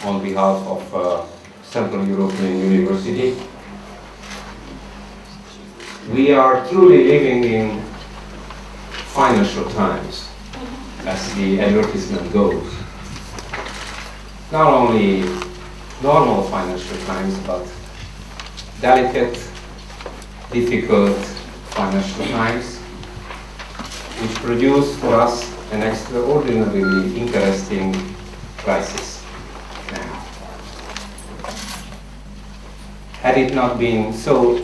on behalf of Central European University. We are truly living in financial times, as the advertisement goes. Not only normal financial times, but delicate, difficult financial times, which produce for us an extraordinarily interesting crisis now. Had it not been so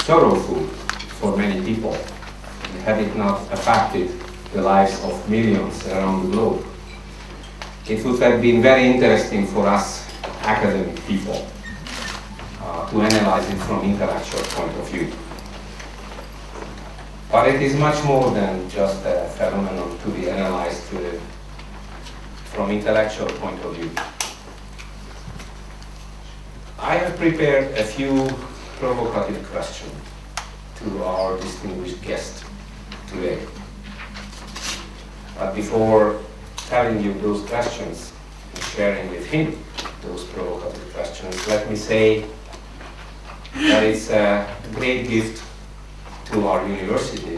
sorrowful for many people, had it not affected the lives of millions around the globe, it would have been very interesting for us academic people to analyze it from intellectual point of view. But it is much more than just a phenomenon to be analyzed from intellectual point of view. I have prepared a few provocative questions to our distinguished guest today. But before telling you those questions and sharing with him those provocative questions, let me say that it's a great gift to our university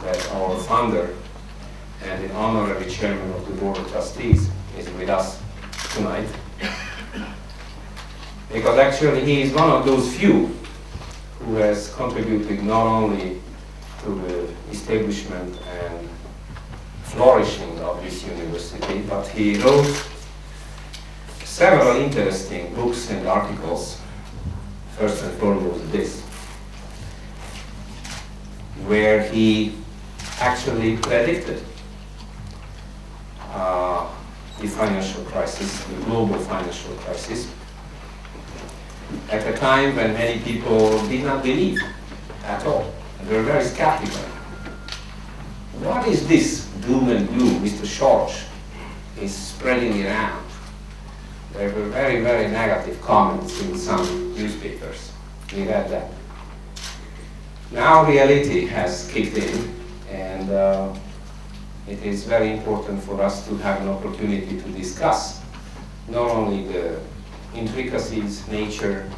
that our founder and the honorary chairman of the board of trustees is with us tonight. Because actually he is one of those few who has contributed not only to the establishment and flourishing of this university, but he wrote several interesting books and articles. First and foremost this, where he actually predicted the financial crisis, the global financial crisis, at a time when many people did not believe at all. They were very skeptical. What is this doom and gloom Mr. Soros is spreading around? There were very, very negative comments in some newspapers. We read that. Now reality has kicked in, and it is very important for us to have an opportunity to discuss not only the intricacies, nature,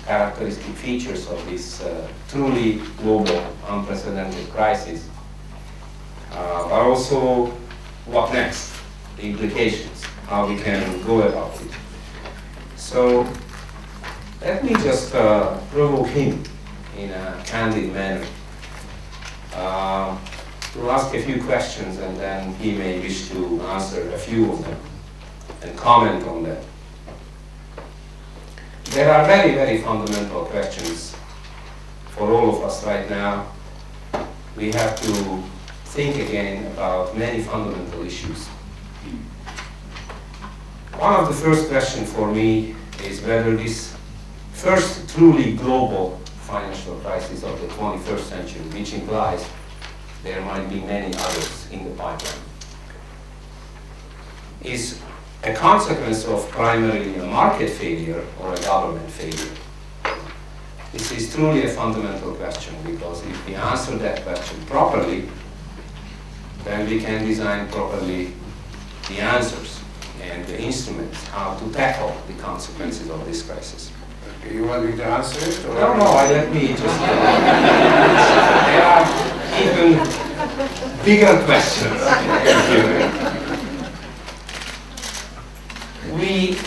characteristic features of this truly global, unprecedented crisis, but also what next, the implications, how we can go about it. So let me just provoke him in a candid manner to ask a few questions, and then he may wish to answer a few of them and comment on them. There are very, very fundamental questions for all of us right now. We have to think again about many fundamental issues. One of the first questions for me is whether this first truly global financial crisis of the 21st century, which implies there might be many others in the pipeline, is a consequence of primarily a market failure or a government failure. This is truly a fundamental question, because if we answer that question properly, then we can design properly the answers and the instruments how to tackle the consequences of this crisis. You want me to answer it? Or No, let me just... there are even bigger questions. We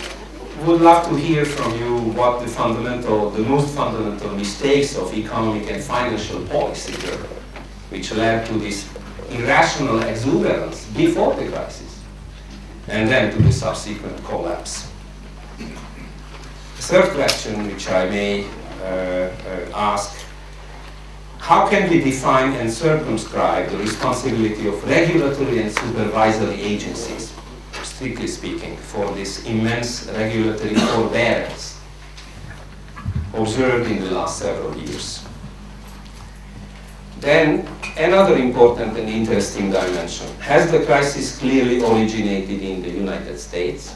would love to hear from you what the most fundamental mistakes of economic and financial policy were, which led to this irrational exuberance before the crisis, and then to the subsequent collapse. The third question, which I may ask, how can we define and circumscribe the responsibility of regulatory and supervisory agencies, strictly speaking, for this immense regulatory forbearance observed in the last several years? Then, another important and interesting dimension. Has the crisis clearly originated in the United States?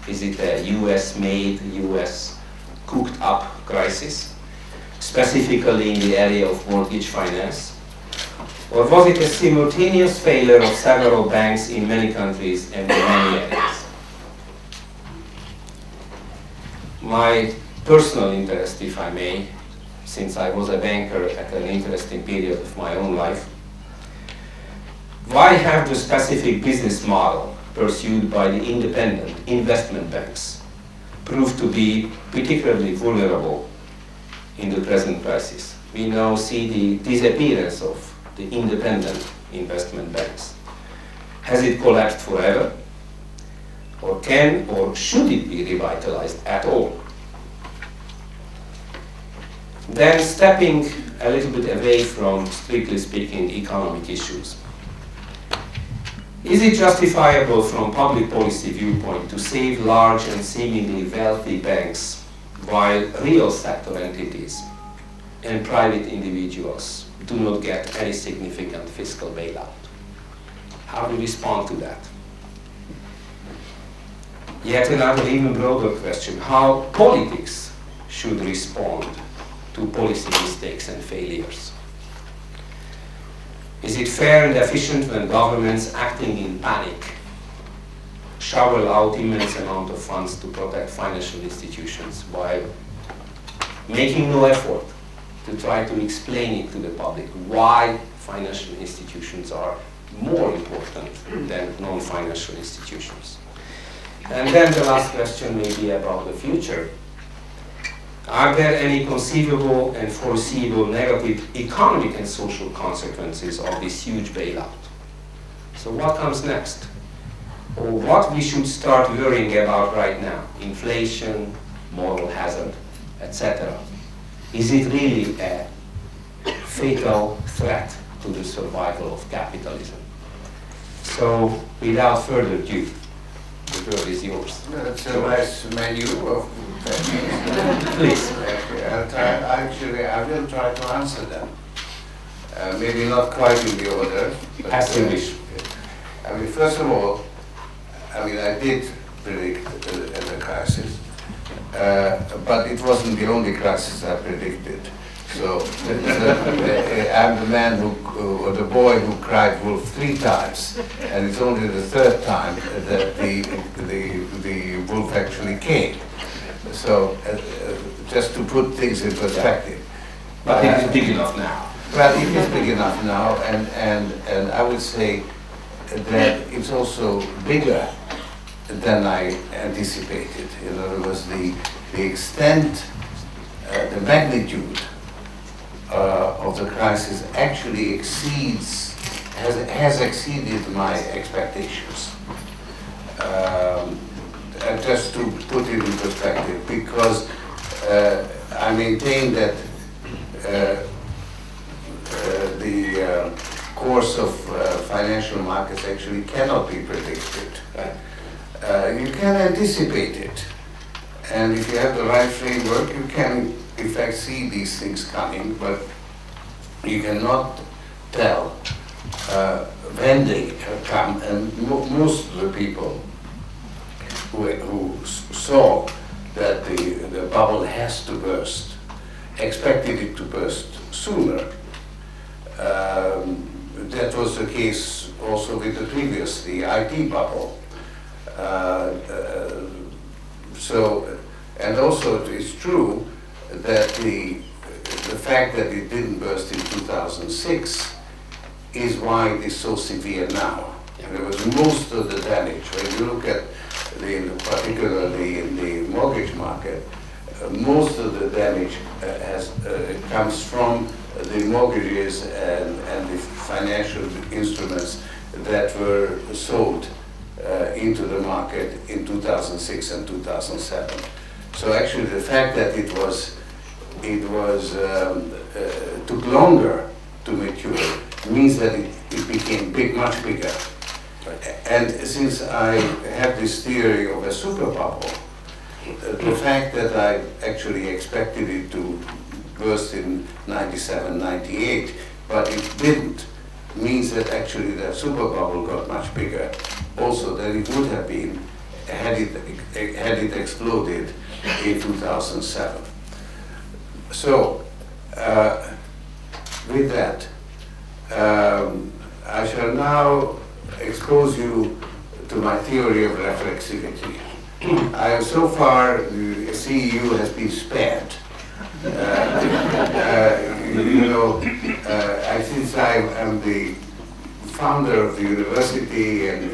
Is it a US-made, US-cooked-up crisis, specifically in the area of mortgage finance? Or was it a simultaneous failure of several banks in many countries and in many areas? My personal interest, if I may, since I was a banker at an interesting period of my own life, why have the specific business model pursued by the independent investment banks proved to be particularly vulnerable in the present crisis? We now see the disappearance of the independent investment banks. Has it collapsed forever? Or can or should it be revitalized at all? Then stepping a little bit away from, strictly speaking, economic issues. Is it justifiable from public policy viewpoint to save large and seemingly wealthy banks while real sector entities and private individuals do not get any significant fiscal bailout? How do we respond to that? Yet another even broader question, how politics should respond to policy mistakes and failures. Is it fair and efficient when governments acting in panic shovel out immense amount of funds to protect financial institutions while making no effort to try to explain it to the public why financial institutions are more important than non-financial institutions? And then the last question may be about the future. Are there any conceivable and foreseeable negative economic and social consequences of this huge bailout? So what comes next? Or what we should start worrying about right now? Inflation, moral hazard, etc. Is it really a fatal threat to the survival of capitalism? So without further ado, the word is yours. That's a nice menu of questions. Please. I will try to answer them. Maybe not quite in the order. As you wish. I mean, first of all, I did predict the crisis, but it wasn't the only crisis I predicted. So I'm the man or the boy who cried wolf 3 times, and it's only the 3rd time that the wolf actually came. So just to put things in perspective. But it is big enough now. Well, it is big enough now, and I would say that it's also bigger than I anticipated. In other words, the extent, the magnitude of the crisis actually has exceeded my expectations. And just to put it in perspective, because I maintain that the course of financial markets actually cannot be predicted. You can anticipate it, and if you have the right framework, you can in fact see these things coming, but you cannot tell when they come. And most of the people who saw that the bubble has to burst expected it to burst sooner. That was the case also with the previous, the IT bubble. And also it is true that the fact that it didn't burst in 2006 is why it is so severe now. There was most of the damage. When you look at particularly in the mortgage market, most of the damage comes from the mortgages and the financial instruments that were sold into the market in 2006 and 2007. So actually the fact that it took longer to mature means that it became much bigger. And since I have this theory of a super bubble, the fact that I actually expected it to burst in 97, 98, but it didn't, means that actually the super bubble got much bigger also than it would have been had it exploded in 2007. So with that, I shall now expose you to my theory of reflexivity. So far, the CEU has been spared. Since I am the founder of the university, and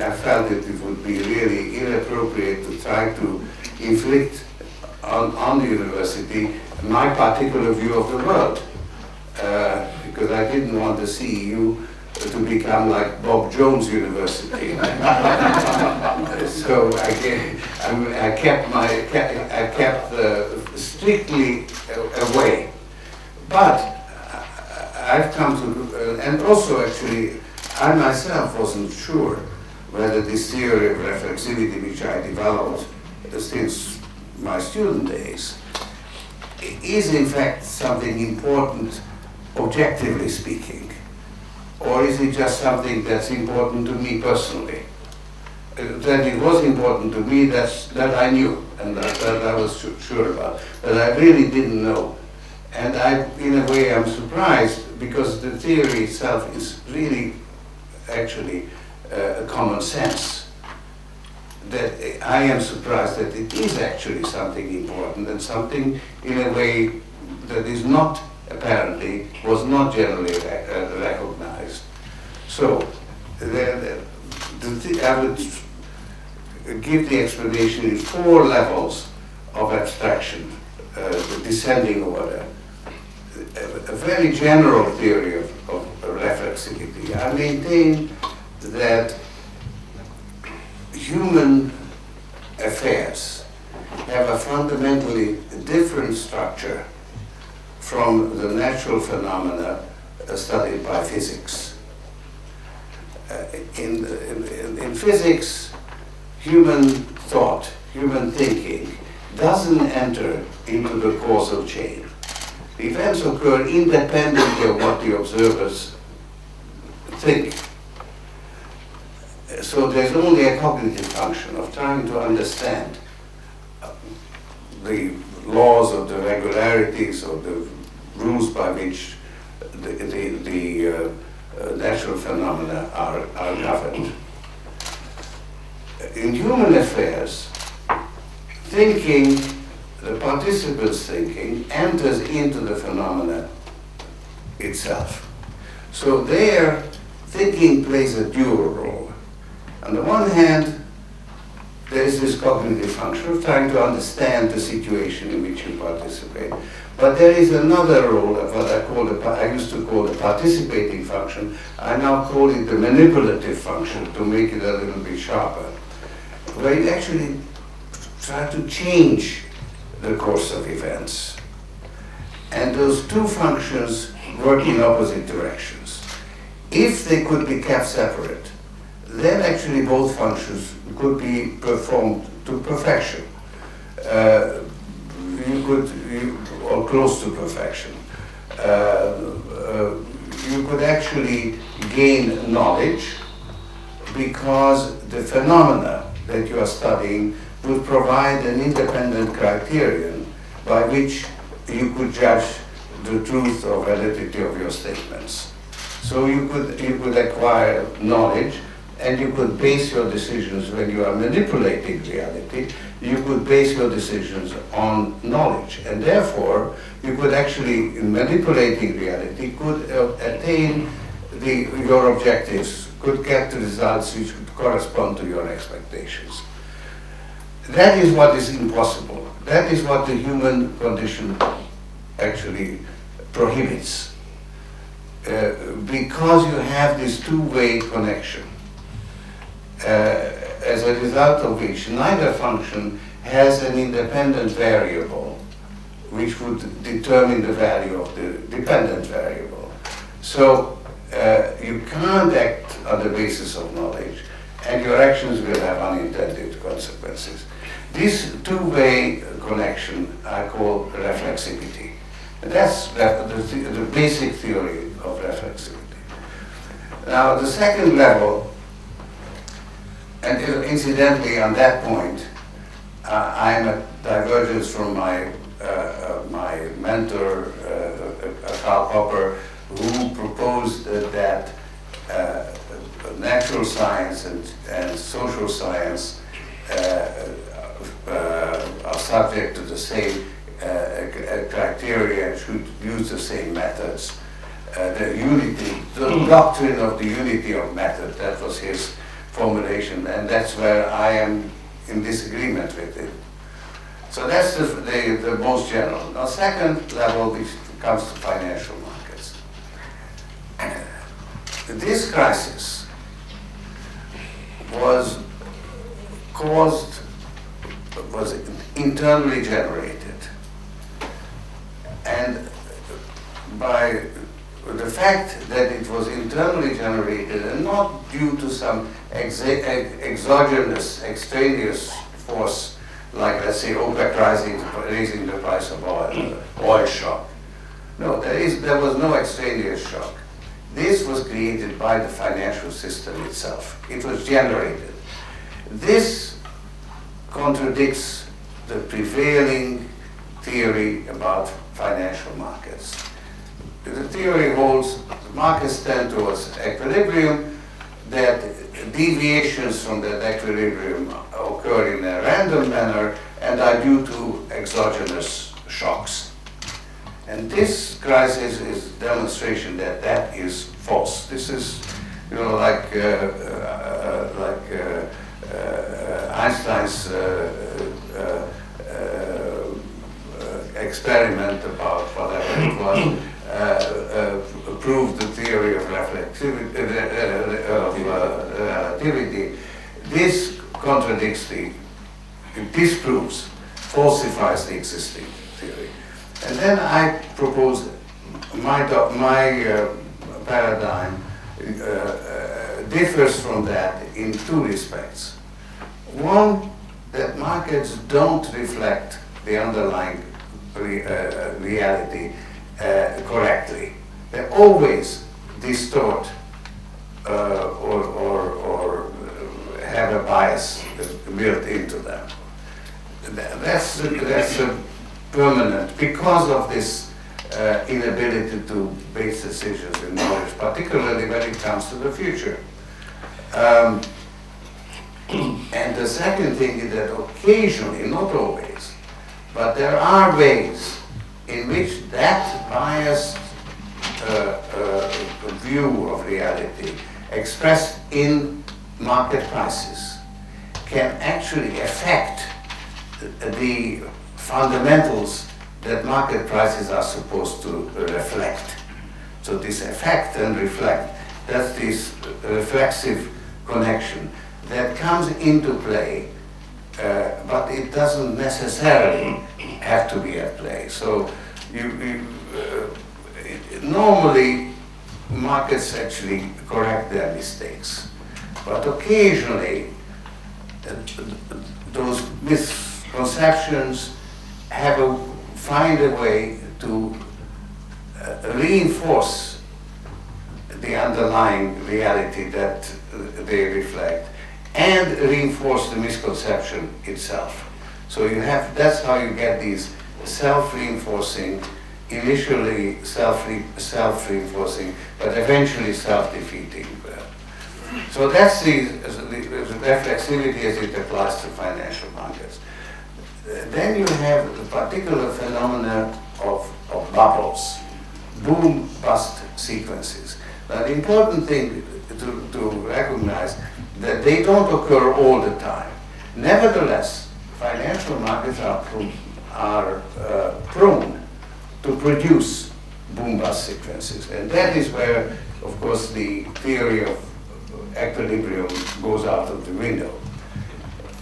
I felt that it would be really inappropriate to try to inflict on the university my particular view of the world, because I didn't want the CEU to become like Bob Jones University. So I kept strictly away. But I've come to, and also actually, I myself wasn't sure whether this theory of reflexivity, which I developed since my student days, is in fact something important, objectively speaking, or is it just something that's important to me personally? That it was important to me, that I knew, and that I was sure about, but I really didn't know. And in a way, I'm surprised, because the theory itself is really, actually, common sense. That I am surprised that it is actually something important, and something in a way that is not, apparently, was not generally recognized. So, I would give the explanation in 4 levels of abstraction, the descending order. A very general theory of reflexivity. I maintain that human affairs have a fundamentally different structure from the natural phenomena studied by physics. In physics, human thought, human thinking, doesn't enter into the causal chain. Events occur independently of what the observers think. So there's only a cognitive function of trying to understand the laws or the regularities or the rules by which the natural phenomena are governed. In human affairs, thinking, the participant's thinking, enters into the phenomena itself. So there, thinking plays a dual role. On the one hand, there is this cognitive function of trying to understand the situation in which you participate. But there is another role of what I used to call the participating function. I now call it the manipulative function, to make it a little bit sharper, where you actually try to change the course of events. And those two functions work in opposite directions. If they could be kept separate, then actually both functions could be performed to perfection. Or close to perfection. You could actually gain knowledge, because the phenomena that you are studying would provide an independent criterion by which you could judge the truth or validity of your statements. So you could acquire knowledge, and you could base your decisions when you are manipulating reality. You could base your decisions on knowledge, and therefore you could actually, in manipulating reality, could attain your objectives, could get the results which would correspond to your expectations. That is what is impossible. That is what the human condition actually prohibits, because you have this two-way connection, as a result of which neither function has an independent variable which would determine the value of the dependent variable. So you can't act on the basis of knowledge, and your actions will have unintended consequences. This two-way connection I call reflexivity. And that's the basic theory of reflexivity. Now, the second level, and incidentally on that point, I'm a divergence from my mentor, Karl Popper, who who proposed that natural science and social science are subject to the same criteria and should use the same methods. The doctrine of the unity of method, that was his formulation, and that's where I am in disagreement with it. So that's the most general. Now, second level, which comes to financial markets. This crisis was internally generated, and by the fact that it was internally generated and not due to some exogenous, extraneous force, like, let's say, OPEC raising the price of oil shock. No, there was no extraneous shock. This was created by the financial system itself. It was generated. This contradicts the prevailing theory about financial markets. The theory holds markets tend towards equilibrium, that deviations from that equilibrium occur in a random manner and are due to exogenous shocks. And this crisis is a demonstration that that is false. This is, like Einstein's experiment about whatever it was. Proved the theory of relativity. This contradicts it disproves, falsifies the existing theory. And then I propose my paradigm differs from that in two respects. One, that markets don't reflect the underlying reality correctly. They always distort or have a bias built into them. That's a permanent, because of this inability to base decisions in knowledge, particularly when it comes to the future. And the second thing is that occasionally, not always, but there are ways in which that biased view of reality expressed in market prices can actually affect the fundamentals that market prices are supposed to reflect. So this affect and reflect, that's this reflexive connection that comes into play, but it doesn't necessarily have to be at play. So normally markets actually correct their mistakes, but occasionally those misconceptions find a way to reinforce the underlying reality that they reflect and reinforce the misconception itself. So that's how you get these self-reinforcing, initially self-reinforcing, but eventually self-defeating. So that's the reflexivity as it applies to financial markets. Then you have the particular phenomena of bubbles, boom-bust sequences. Now the important thing to recognize that they don't occur all the time. Nevertheless, financial markets are prone to produce boom-bust sequences. And that is where, of course, the theory of equilibrium goes out of the window.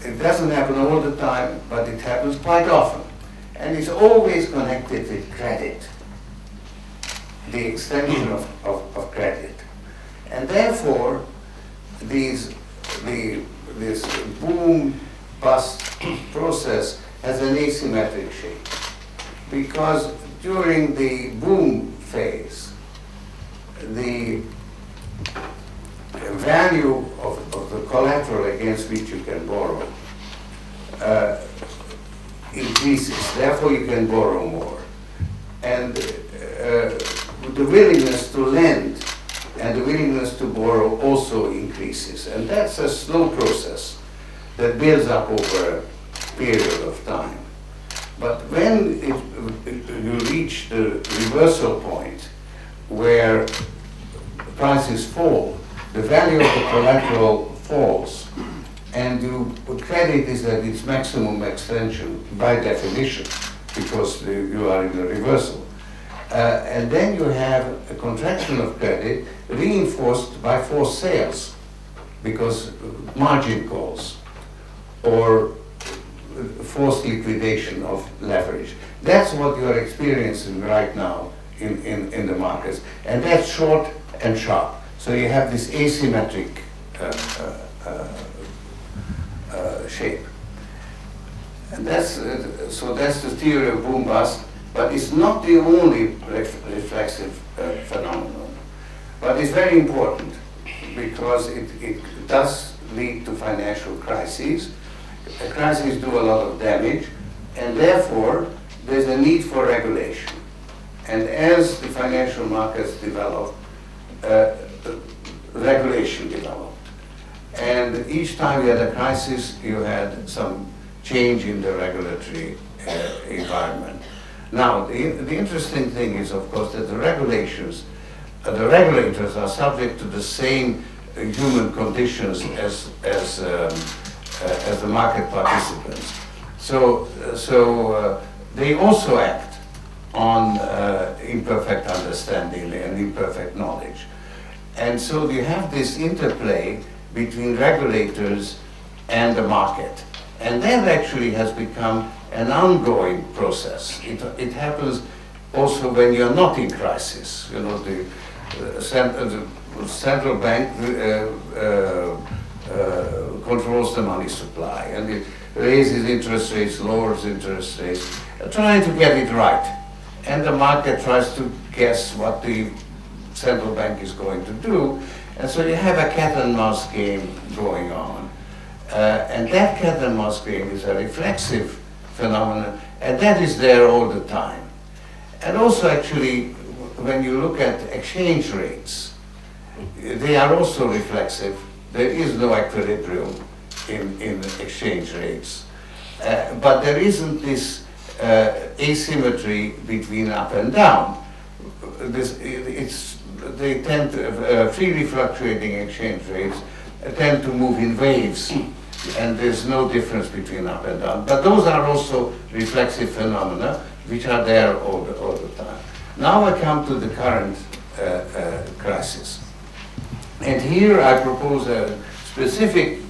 It doesn't happen all the time, but it happens quite often. And it's always connected with credit, the extension of credit. And therefore, this boom-bust process has an asymmetric shape. Because during the boom phase, the value of the collateral against which you can borrow increases, therefore you can borrow more. And the willingness to lend and the willingness to borrow also increases. And that's a slow process that builds up over a period of time. But when you reach the reversal point where prices fall, the value of the collateral falls, and credit is at its maximum extension by definition, because you are in a reversal. And then you have a contraction of credit reinforced by forced sales, because margin calls or forced liquidation of leverage. That's what you are experiencing right now in the markets. And that's short and sharp. So you have this asymmetric shape. And that's the theory of boom-bust, but it's not the only reflexive phenomenon. But it's very important because it does lead to financial crises. Crises do a lot of damage, and therefore there's a need for regulation. And as the financial markets develop, regulation developed. And each time you had a crisis, you had some change in the regulatory environment. Now, the interesting thing is, of course, that the regulations, the regulators are subject to the same human conditions as the market participants. So they also act on imperfect understanding and imperfect knowledge. And so you have this interplay between regulators and the market. And that actually has become an ongoing process. It happens also when you're not in crisis. You know, the central bank controls the money supply, and it raises interest rates, lowers interest rates, trying to get it right. And the market tries to guess what the central bank is going to do. And so you have a cat and mouse game going on. And that cat and mouse game is a reflexive phenomenon, and that is there all the time. And also, actually, when you look at exchange rates, they are also reflexive. There is no equilibrium in exchange rates. But there isn't this asymmetry between up and down. They tend to, freely fluctuating exchange rates tend to move in waves, and there's no difference between up and down. But those are also reflexive phenomena which are there all the time. Now I come to the current crisis. And here I propose a specific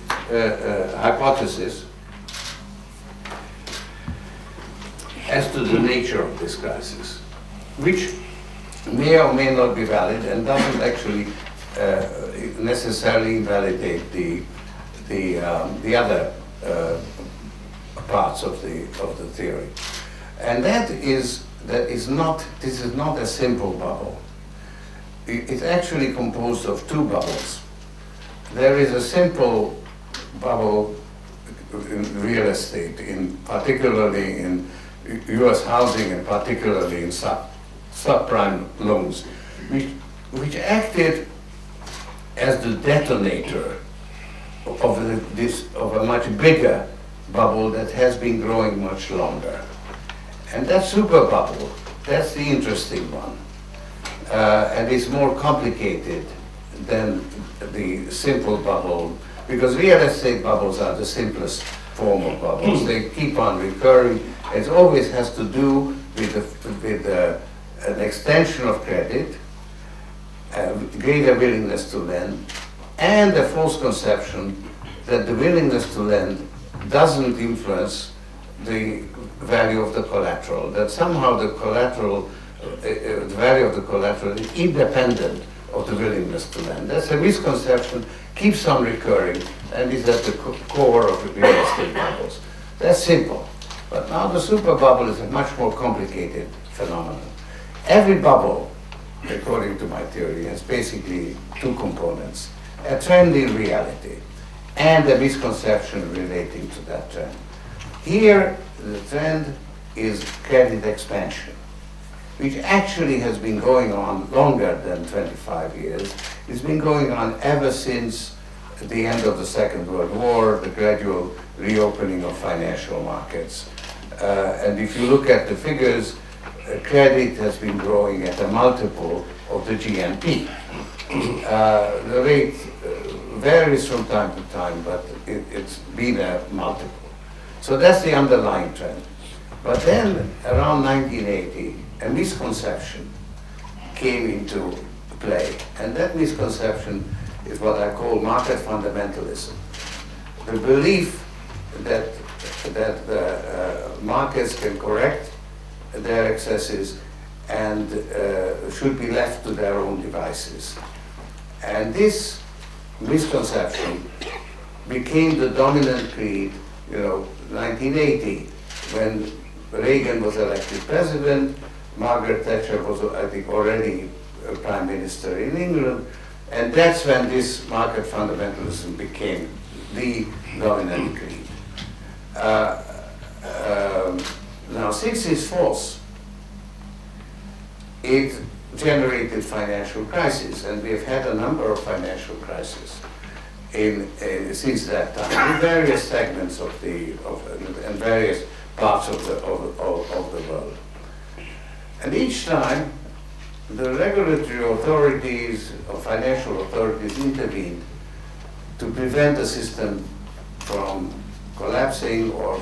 hypothesis as to the nature of this crisis, which may or may not be valid and doesn't actually necessarily invalidate the other parts of the theory. And this is not a simple bubble. It's actually composed of two bubbles. There is a simple bubble in real estate, particularly in US housing and particularly in subprime loans, which acted as the detonator of a much bigger bubble that has been growing much longer. And that super bubble, that's the interesting one. And it's more complicated than the simple bubble, because real estate bubbles are the simplest form of bubbles. They keep on recurring. It always has to do with an extension of credit, greater willingness to lend, and a false conception that the willingness to lend doesn't influence the value of the collateral, that somehow the value of the collateral is independent of the willingness to lend. That's a misconception, keeps on recurring, and is at the core of real estate bubbles. That's simple. But now the super bubble is a much more complicated phenomenon. Every bubble, according to my theory, has basically two components: a trend in reality and a misconception relating to that trend. Here, the trend is credit expansion. which actually has been going on longer than 25 years. It's been going on ever since the end of the Second World War, the gradual reopening of financial markets. And if you look at the figures, credit has been growing at a multiple of the GNP. The rate varies from time to time, but it's been a multiple. So that's the underlying trend. But then, around 1980, a misconception came into play. And that misconception is what I call market fundamentalism. The belief that markets can correct their excesses and should be left to their own devices. And this misconception became the dominant creed, 1980, when Reagan was elected president, Margaret Thatcher was, I think, already prime minister in England, and that's when this market fundamentalism became the dominant creed. Now, since it's false, it generated financial crises, and we've had a number of financial crises since that time in various segments and various parts of the world. And each time, the regulatory authorities or financial authorities intervened to prevent the system from collapsing or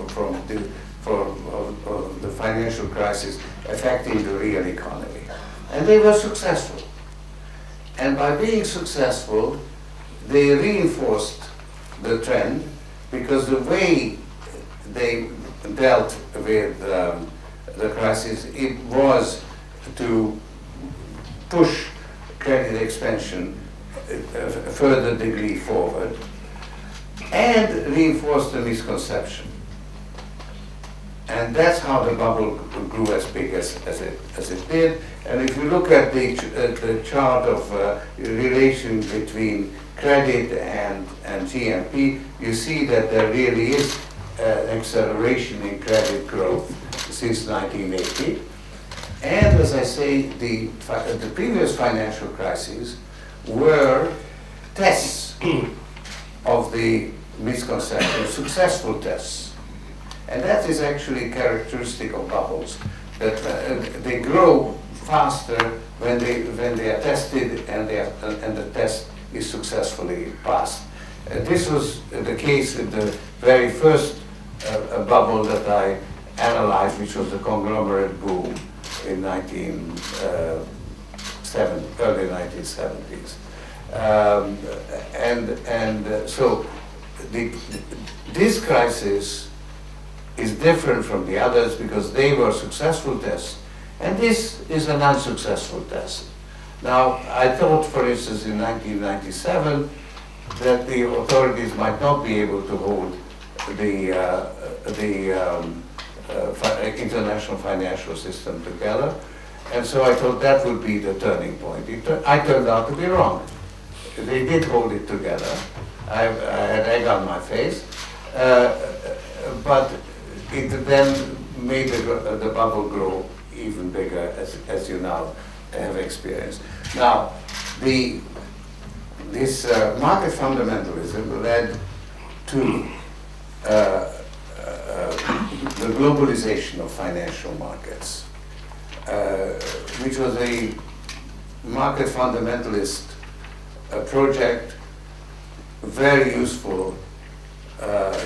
from the financial crisis affecting the real economy. And they were successful. And by being successful, they reinforced the trend, because the way they dealt with the crisis, it was to push credit expansion a further degree forward and reinforce the misconception. And that's how the bubble grew as big as it did. And if you look at the chart of relation between credit and GNP, you see that there really is an acceleration in credit growth since 1980. And as I say, the previous financial crises were tests of the misconception, successful tests. And that is actually characteristic of bubbles, that they grow faster when they are tested and the test is successfully passed. This was the case with the very first bubble that I analyzed, which was the conglomerate boom in early 1970s. So this crisis is different from the others because they were successful tests, and this is an unsuccessful test. Now, I thought, for instance, in 1997, that the authorities might not be able to hold the international financial system together, and so I thought that would be the turning point. I turned out to be wrong. They did hold it together. I had egg on my face, but it then made the bubble grow even bigger, as you now have experienced. Now, this market fundamentalism led to the globalization of financial markets, which was a market fundamentalist project, very useful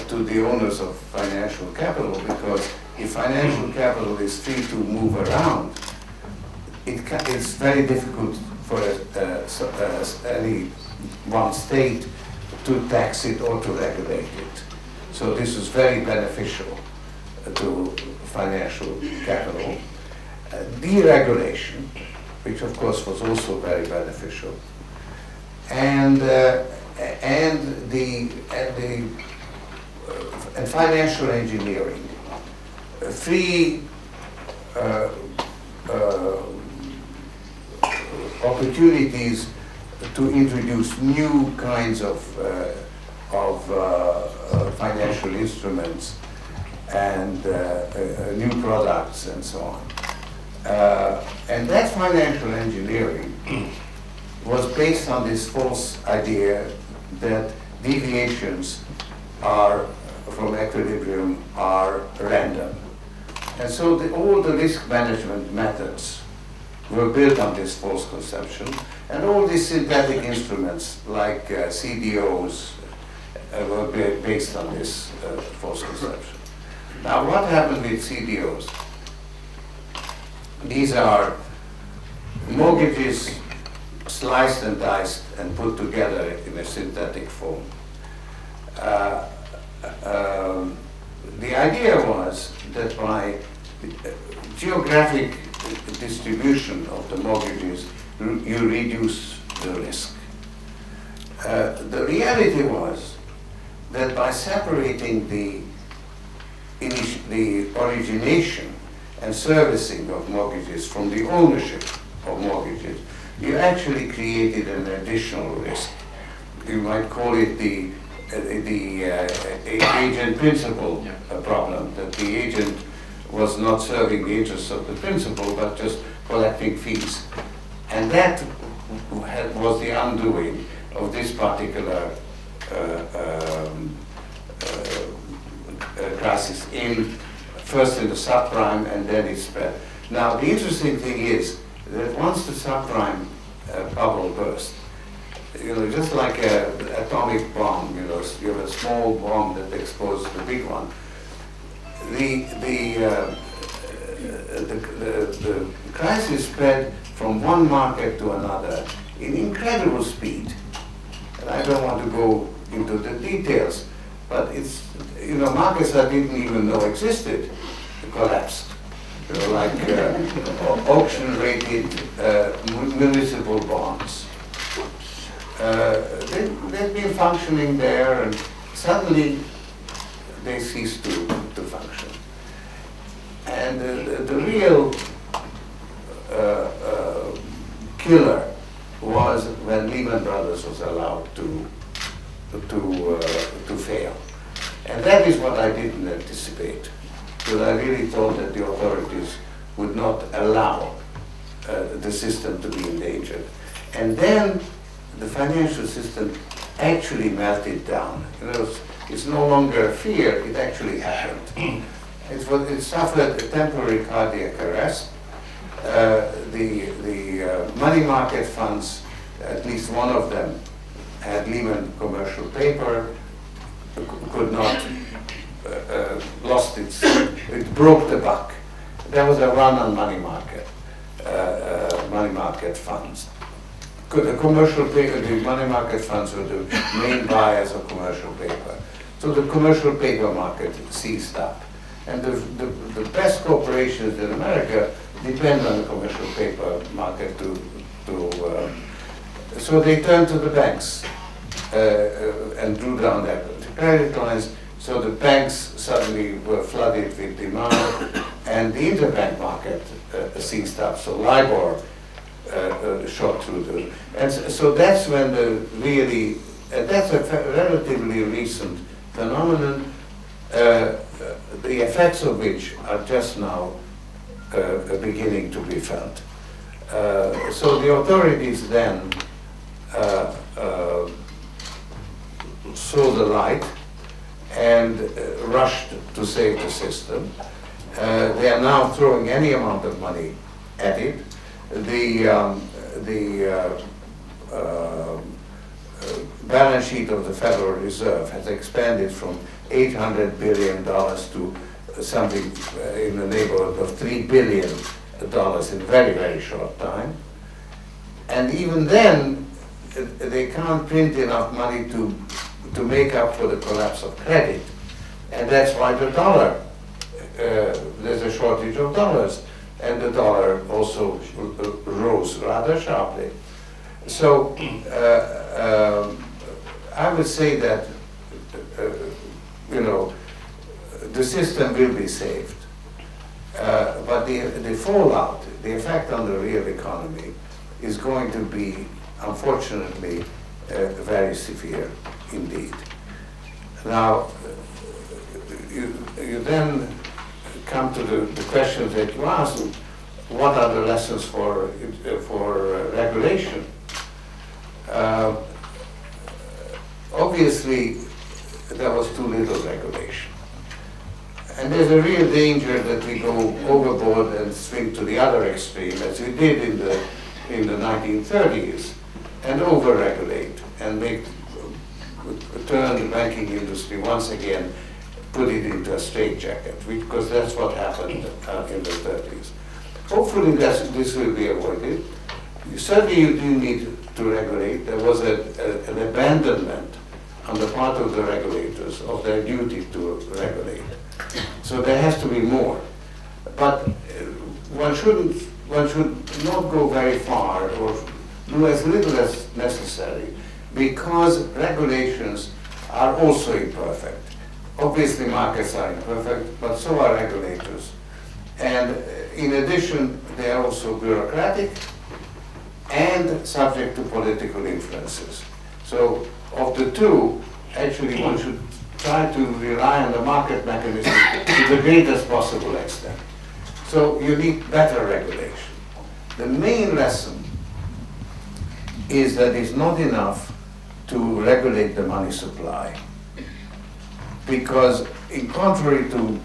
to the owners of financial capital, because if financial capital is free to move around, it's very difficult for any one state to tax it or to regulate it. So this is very beneficial to financial capital. Deregulation, which of course was also very beneficial, and financial engineering, free opportunities to introduce new kinds of financial instruments and new products and so on. And that financial engineering was based on this false idea that deviations are from equilibrium are random. And so all the risk management methods were built on this false conception, and all these synthetic instruments like CDOs were based on this false conception. Now, what happened with CDOs? These are mortgages sliced and diced and put together in a synthetic form. The idea was that by geographic distribution of the mortgages, you reduce the risk. The reality was that by separating the origination and servicing of mortgages from the ownership of mortgages, you actually created an additional risk. You might call it the agent principal problem, that the agent was not serving the interests of the principal, but just collecting fees. And that was the undoing of this particular crisis, first in the subprime, and then it spread. Now, the interesting thing is that once the subprime bubble burst, just like an atomic bomb, you have a small bomb that explodes the big one. The crisis spread from one market to another in incredible speed. And I don't want to go into the details, but it's, markets I didn't even know existed collapsed. Like auction-rated municipal bonds. They've been functioning there, and suddenly they ceased to function. And the real killer was when Lehman Brothers was allowed to fail. And that is what I didn't anticipate, because I really thought that the authorities would not allow the system to be endangered. And then the financial system actually melted down. It's no longer a fear, it actually happened. It suffered a temporary cardiac arrest. The money market funds, at least one of them, had Lehman commercial paper, could not, it broke the buck. There was a run on money market funds. The commercial paper, the money market funds were the main buyers of commercial paper. So the commercial paper market seized up. And the best corporations in America depend on the commercial paper market so they turned to the banks and drew down their credit lines. So the banks suddenly were flooded with demand, and the interbank market seized up. So LIBOR shot through and so that's when that's a relatively recent phenomenon, the effects of which are just now beginning to be felt. So the authorities then saw the light and rushed to save the system. They are now throwing any amount of money at it. The balance sheet of the Federal Reserve has expanded from $800 billion to something in the neighborhood of $3 billion in very, very short time. And even then, they can't print enough money to make up for the collapse of credit. And that's why the dollar, there's a shortage of dollars, and the dollar also rose rather sharply. So I would say that the system will be saved, but the fallout, the effect on the real economy, is going to be, unfortunately, very severe indeed. Now, you then come to the questions that you asked. what are the lessons for regulation? Obviously, there was too little regulation. And there's a real danger that we go overboard and swing to the other extreme, as we did in the 1930s, and over-regulate and turn the banking industry once again, put it into a straitjacket, because that's what happened in the 30s. Hopefully this will be avoided. Certainly you do need to regulate. There was an abandonment on the part of the regulators of their duty to regulate. So there has to be more. But one should not go very far or do as little as necessary, because regulations are also imperfect. Obviously markets are imperfect, but so are regulators. And in addition, they are also bureaucratic and subject to political influences. So of the two, actually one should try to rely on the market mechanism to the greatest possible extent. So you need better regulation. The main lesson is that it's not enough to regulate the money supply, because in contrary to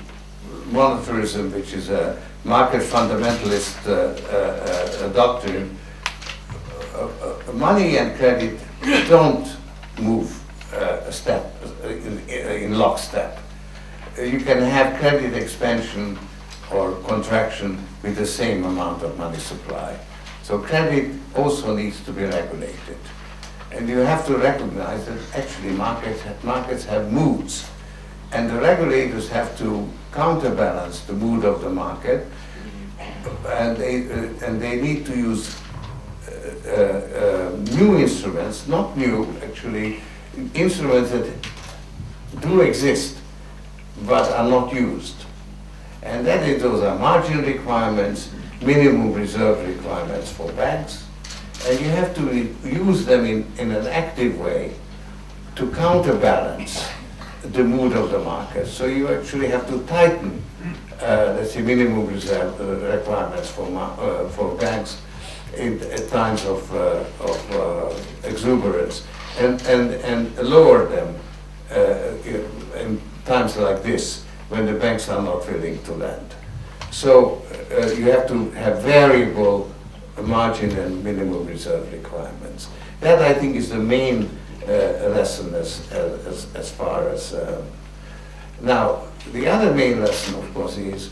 monetarism, which is a market fundamentalist doctrine, money and credit don't move in lockstep. You can have credit expansion or contraction with the same amount of money supply. So credit also needs to be regulated. And you have to recognize that actually markets have moods, and the regulators have to counterbalance the mood of the market, and they need to use new instruments, not new, actually, instruments that do exist but are not used. And then those are margin requirements, minimum reserve requirements for banks, and you have to use them in an active way to counterbalance the mood of the market. So you actually have to tighten, let's say, minimum reserve requirements for banks at times of exuberance, and lower them in times like this when the banks are not willing to lend. So you have to have variable margin and minimum reserve requirements. That, I think, is the main lesson as far as... Now, the other main lesson, of course, is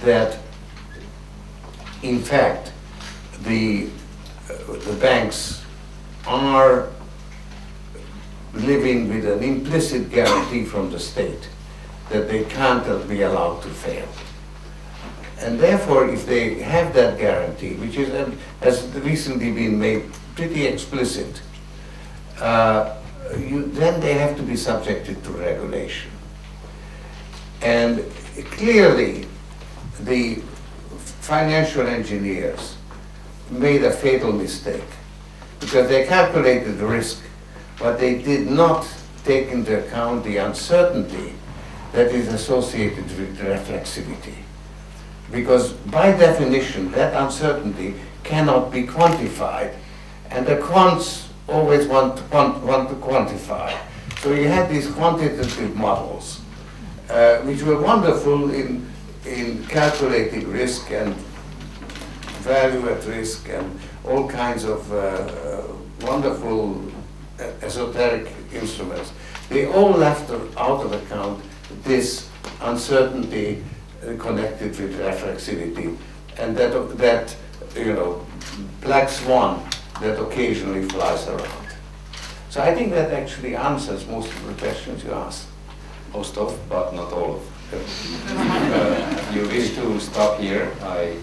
that, in fact, the banks are living with an implicit guarantee from the state that they can't be allowed to fail. And therefore, if they have that guarantee, which has recently been made pretty explicit, then they have to be subjected to regulation. And clearly, the financial engineers made a fatal mistake, because they calculated the risk, but they did not take into account the uncertainty that is associated with reflexivity. Because by definition, that uncertainty cannot be quantified, and the quants always want to quantify. So you had these quantitative models, which were wonderful in calculating risk and value at risk and all kinds of wonderful esoteric instruments. They all left out of account this uncertainty connected with reflexivity, and that black swan that occasionally flies around. So I think that actually answers most of the questions you asked. Most of, but not all of. You wish to stop here. I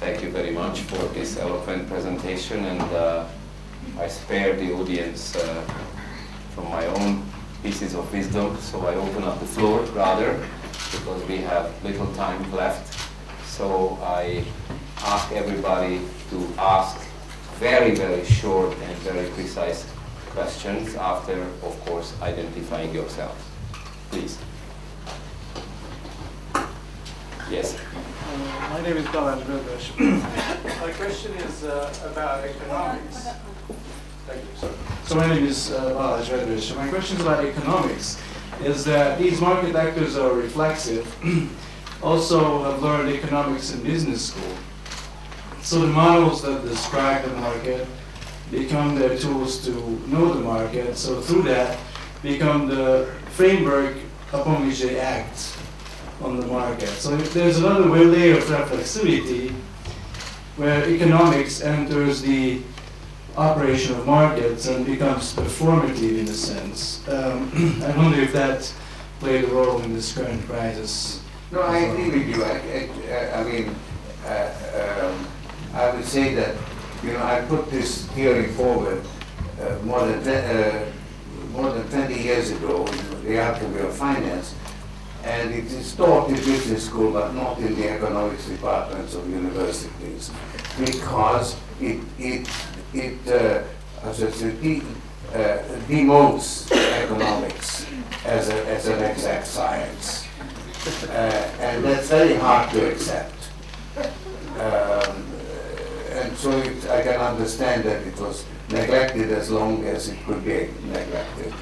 thank you very much for this eloquent presentation, and I spared the audience from my own pieces of wisdom, so I open up the floor rather, because we have little time left. So I ask everybody to ask very, very short and very precise questions after, of course, identifying yourselves. Please. Yes. My name is Balázs Vedves. My question is about economics. Thank you, sir. So my name is Balázs Vedves. My question is about economics. Is that these market actors are reflexive, also have learned economics in business school. So the models that describe the market become their tools to know the market. So through that, become the framework upon which they act on the market. So if there's another layer of reflexivity where economics enters the operation of markets and becomes performative in a sense. I wonder if that played a role in this current crisis. No, I agree with you. I would say that, I put this theory forward more than 20 years ago in the Alchemy of Finance, and it is taught in business school, but not in the economics departments of universities, because it demotes economics as an exact science, and that's very hard to accept. And so I can understand that it was neglected as long as it could be neglected.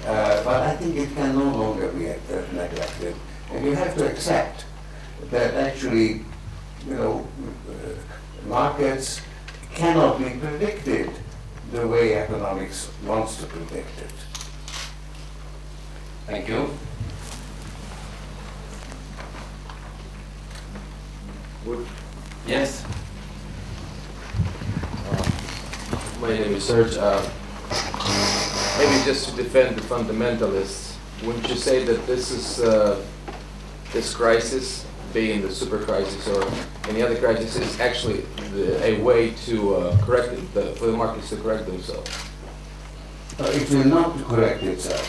But I think it can no longer be neglected. And you have to accept that actually, markets cannot be predicted the way economics wants to predict it. Thank you. Yes. My name is Serge. Maybe just to defend the fundamentalists, wouldn't you say that this crisis, being the super crisis or any other crisis, is actually a way to correct it, for the markets to correct themselves? It will not correct itself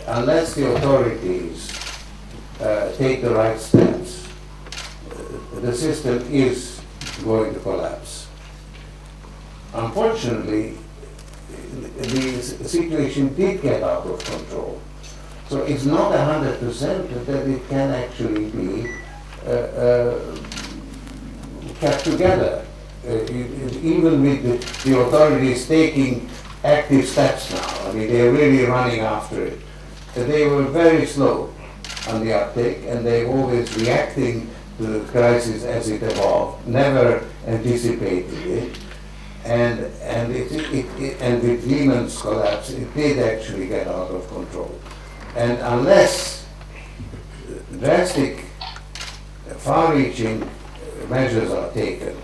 unless the authorities take the right steps. The system is going to collapse. Unfortunately, the situation did get out of control. So it's not 100% that it can actually be kept together. Even with the authorities taking active steps now, they're really running after it. They were very slow on the uptake, and they're always reacting to the crisis as it evolved, never anticipated it. And with Lehman's collapse, it did actually get out of control. And unless drastic, far-reaching measures are taken,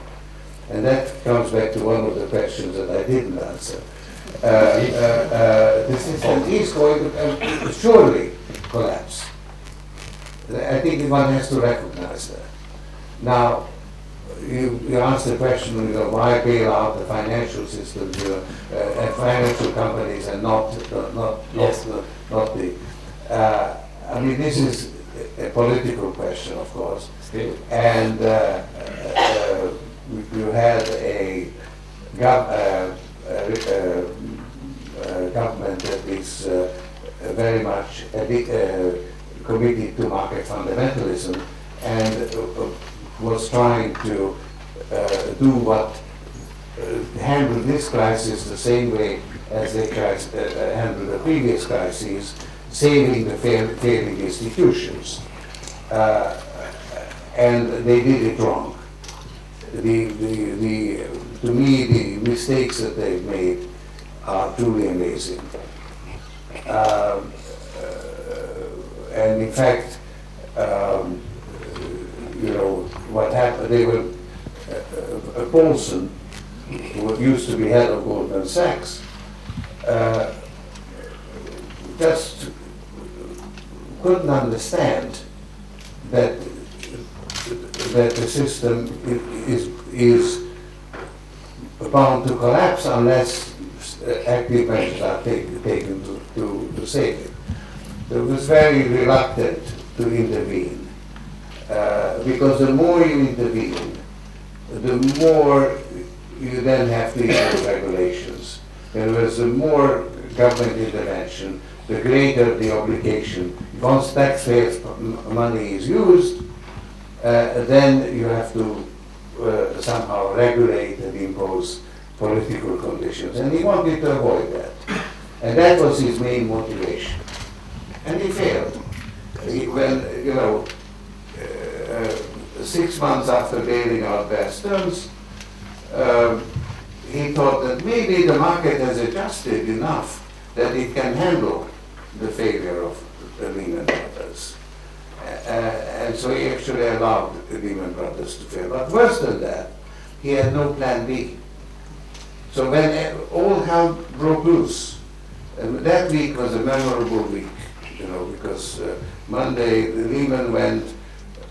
and that comes back to one of the questions that I didn't answer, the system is going to surely collapse. I think one has to recognize that. Now, you asked the question, why bail out the financial systems, and financial companies, and not the. This is a political question, of course. Still. And you had a government that is very much committed to market fundamentalism, and was trying to handle this crisis the same way as they handled the previous crises, saving the failing institutions. And they did it wrong. To me, the mistakes that they've made are truly amazing. And in fact, what happened, they were, Paulson, who used to be head of Goldman Sachs, just couldn't understand that the system is bound to collapse unless active measures are taken to save it. He was very reluctant to intervene, because the more you intervene, the more you then have to impose regulations. In other words, the more government intervention, the greater the obligation. Once taxpayers' money is used, then you have to somehow regulate and impose political conditions. And he wanted to avoid that. And that was his main motivation. And he failed. When, 6 months after bailing out Bear Stearns, he thought that maybe the market has adjusted enough that it can handle the failure of the Lehman Brothers. And so he actually allowed the Lehman Brothers to fail. But worse than that, he had no plan B. So when all hell broke loose, that week was a memorable week, because Monday the Lehman went,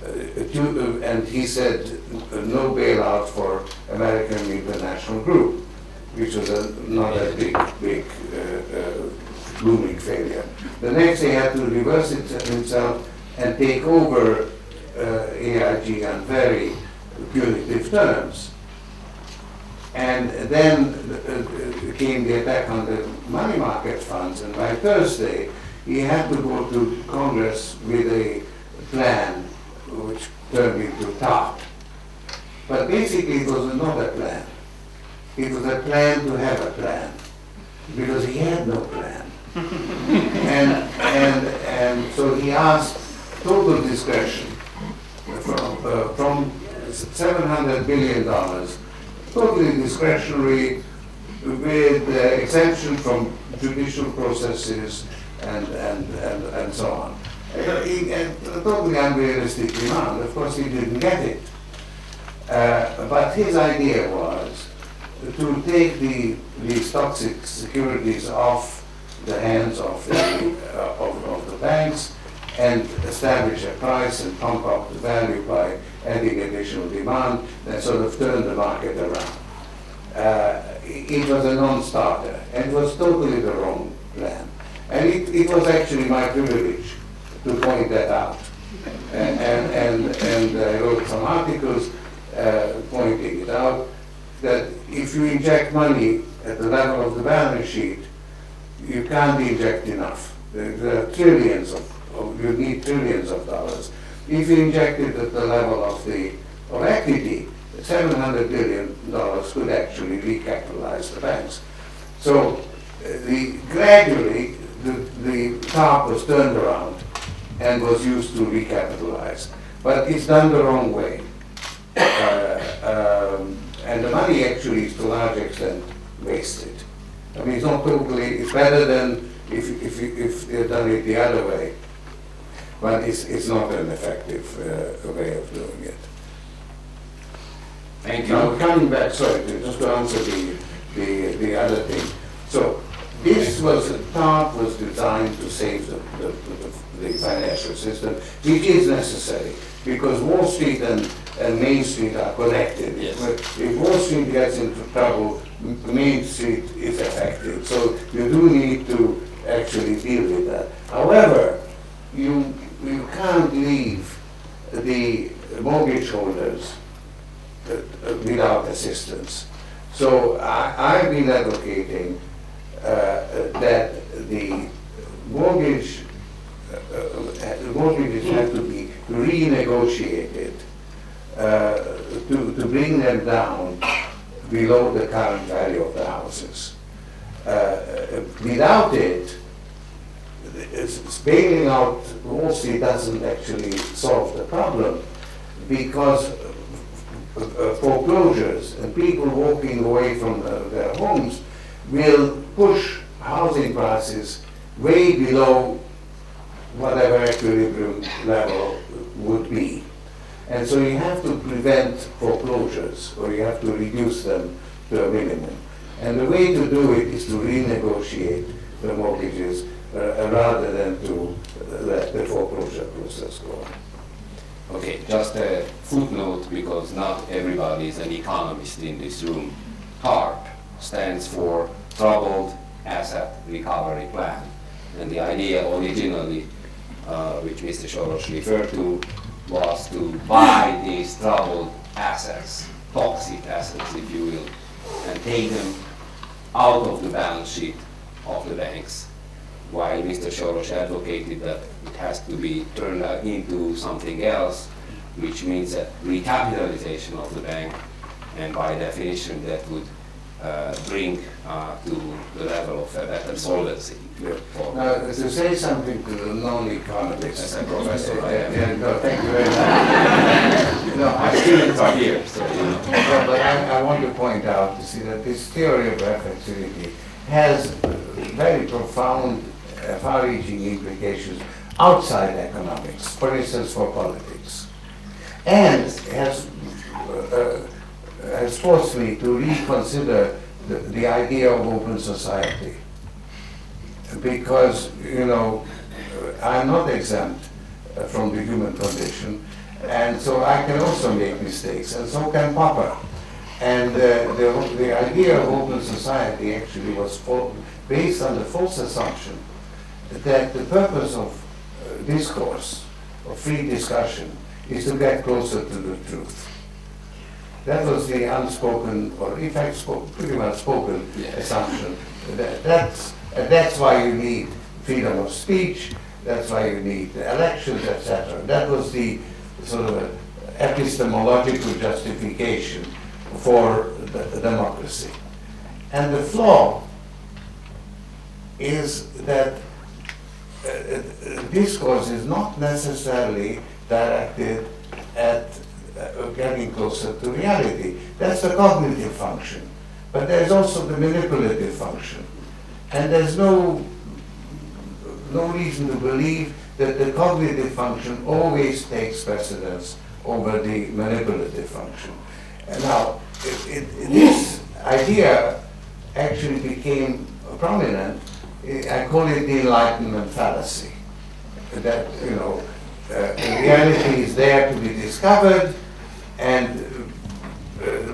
and he said no bailout for American International Group, which was not a big looming failure. The next day he had to reverse it himself and take over AIG on very punitive terms. And then came the attack on the money market funds, and by Thursday he had to go to Congress with a plan which turned into TARP. But basically it was not a plan. It was a plan to have a plan, because he had no plan. and so he asked total discretion from $700 billion, totally discretionary, with exemption from judicial processes and so on. A totally unrealistic demand. Of course, he didn't get it. But his idea was to take these toxic securities off the hands of the banks and establish a price and pump up the value by adding additional demand and sort of turn the market around. It was a non-starter, and it was totally the wrong plan. And it was actually my privilege to point that out. And I wrote some articles pointing it out, that if you inject money at the level of the balance sheet, you can't inject enough. There are trillions you need trillions of dollars. If you inject it at the level of equity, $700 billion could actually recapitalize the banks. So gradually the TARP was turned around and was used to recapitalize. But it's done the wrong way. And the money actually is to a large extent wasted. I mean, it's not totally, it's better than if they've done it the other way. But it's not an effective way of doing it. Thank you. Now, coming back, sorry, just to answer the other thing. So TARP was designed to save the financial system, which is necessary, because Wall Street and Main Street are connected. Yes. If Wall Street gets into trouble, Main Street is affected. So you do need to actually deal with that. However, you can't leave the mortgage holders without assistance. So I've been advocating that the mortgages have to be renegotiated to bring them down below the current value of the houses. Without it, bailing out Wall Street doesn't actually solve the problem, because foreclosures and people walking away from their homes will push housing prices way below whatever equilibrium level would be. And so you have to prevent foreclosures, or you have to reduce them to a minimum. And the way to do it is to renegotiate the mortgages rather than to let the foreclosure process go on. Okay, just a footnote, because not everybody is an economist in this room. TARP stands for Troubled Asset Recovery Plan. And the idea originally, which Mr. Soros referred to, was to buy these troubled assets, toxic assets, if you will, and take them out of the balance sheet of the banks while Mr. Soros advocated that it has to be turned into something else, which means that recapitalization of the bank, and by definition that would bring to the level of a better solvency. Yeah. Now, to say something to the non-economists, As a professor, no, thank you very much. No, my students are here, so you know. Yeah, but I want to point out, you see, that this theory of reflexivity has very profound, far-reaching implications outside economics, for instance, for politics, and has forced me to reconsider the idea of open society. Because, you know, I'm not exempt from the human condition, and so I can also make mistakes, and so can Popper. And the idea of open society actually was based on the false assumption that the purpose of discourse, of free discussion, is to get closer to the truth. That was the unspoken, or in fact pretty much spoken assumption. That's why you need freedom of speech, that's why you need elections, etc. That was the sort of epistemological justification for the democracy. And the flaw is that discourse is not necessarily directed at getting closer to reality. That's the cognitive function. But there's also the manipulative function. And there's no reason to believe that the cognitive function always takes precedence over the manipulative function. And now, this idea actually became prominent. I call it the Enlightenment fallacy. That, you know, reality is there to be discovered, and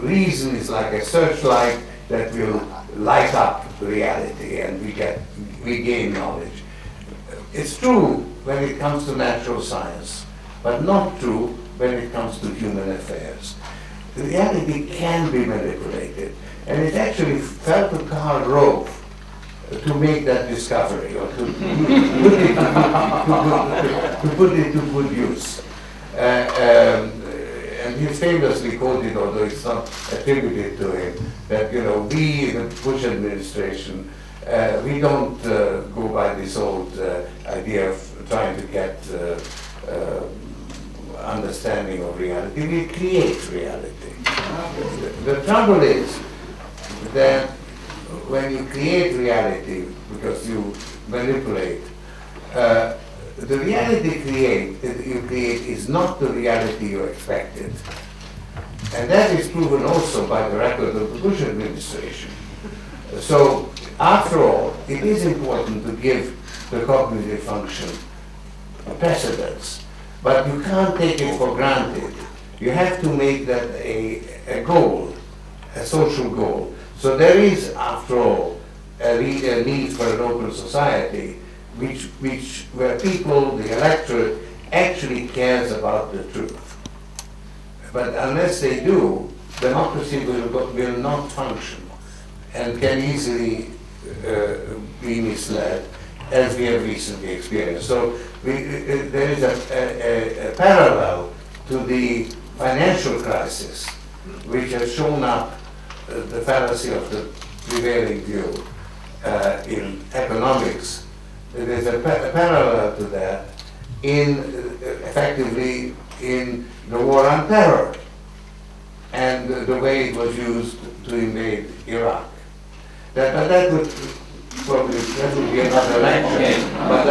reason is like a searchlight that will light up reality, and we gain knowledge. It's true when it comes to natural science, but not true when it comes to human affairs. Reality can be manipulated, and it actually fell to Karl Rove to make that discovery, or to put it to good use. And he famously quoted, although it's not attributed to him, that, you know, we, the Bush administration, we don't go by this old idea of trying to get understanding of reality. We create reality. The trouble is that when you create reality, because you manipulate, the reality you create is not the reality you expected. And that is proven also by the record of the Bush administration. So, after all, it is important to give the cognitive function a precedence, but you can't take it for granted. You have to make that a goal, a social goal. So there is, after all, a need for an open society where people, the electorate, actually cares about the truth. But unless they do, democracy will not function and can easily be misled, as we have recently experienced. So there is a parallel to the financial crisis, which has shown up the fallacy of the prevailing view in economics. There's a parallel to that effectively in the war on terror and the way it was used to invade Iraq. That would be another lecture. But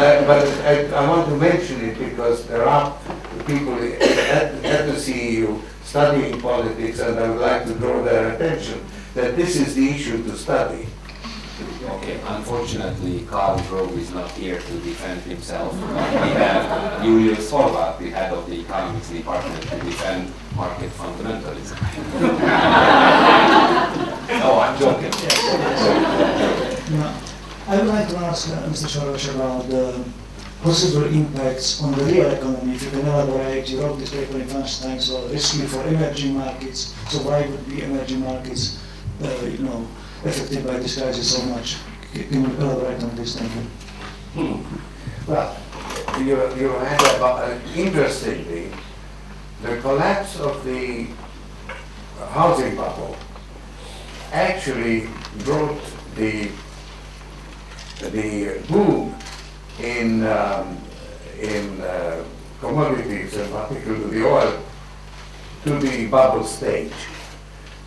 I want to mention it because there are people at the CEU studying politics, and I would like to draw their attention that this is the issue to study. Okay, unfortunately, Karl Rove is not here to defend himself. We have Julius Horvath, the head of the economics department, to defend market fundamentalism. No, I'm joking. I would like to ask Mr. Soros about the possible impacts on the real economy. If you can elaborate, you wrote this paper in Financial Times, so risky for emerging markets. So why would be emerging markets, affected by this crisis so much? Can you elaborate on this? Thank you. Well, you had about, interestingly, the collapse of the housing bubble actually brought the boom in commodities, and particularly the oil, to the bubble stage.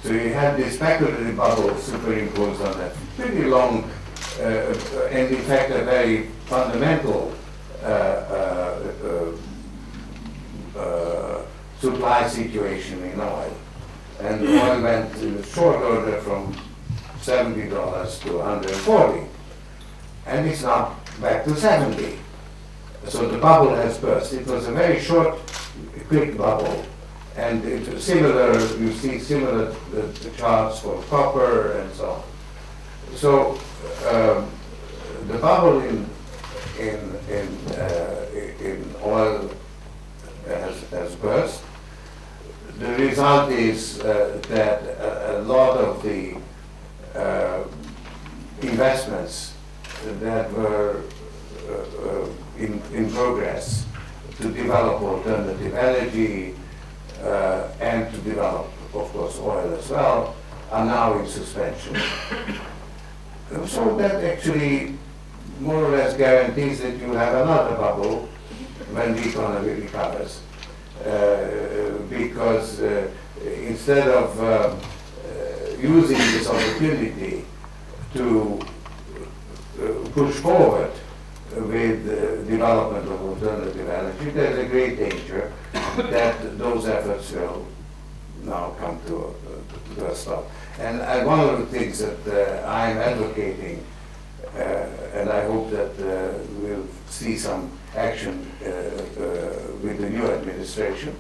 So you had the speculative bubble superimposed on that pretty long, and in fact a very fundamental supply situation in oil. And oil went in short order from $70 to $140. And it's now back to 70. So the bubble has burst. It was a very short, quick bubble. And it's similar, you see similar charts for copper and so on. So the bubble in oil has burst. The result is that a lot of the investments that were in progress to develop alternative energy and to develop, of course, oil as well, are now in suspension. So that actually more or less guarantees that you have another bubble when the economy recovers. Because instead of using this opportunity to push forward with development of alternative energy, there's a great danger that those efforts will now come to a stop. And one of the things that I'm advocating, and I hope that we'll see some action with the new administration,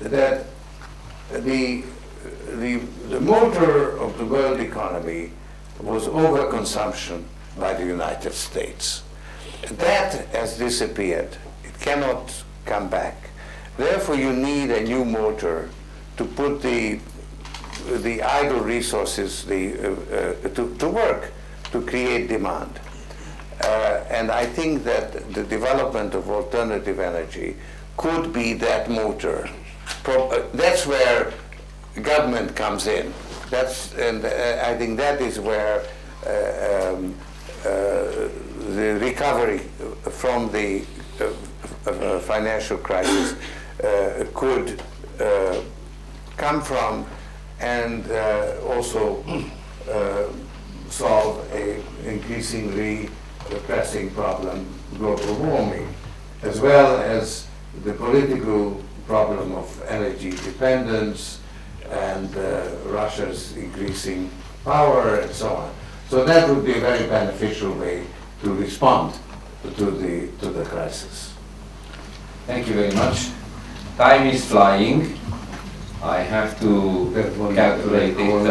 that the motor of the world economy was overconsumption by the United States. That has disappeared. It cannot come back. Therefore, you need a new motor to put the idle resources to work, to create demand. And I think that the development of alternative energy could be that motor. That's where government comes in. I think that is where the recovery from the financial crisis could come from, and also solve a increasingly pressing problem, global warming, as well as the political problem of energy dependence and Russia's increasing power and so on. So that would be a very beneficial way to respond to the crisis. Thank you very much. Time is flying. I have to calculate it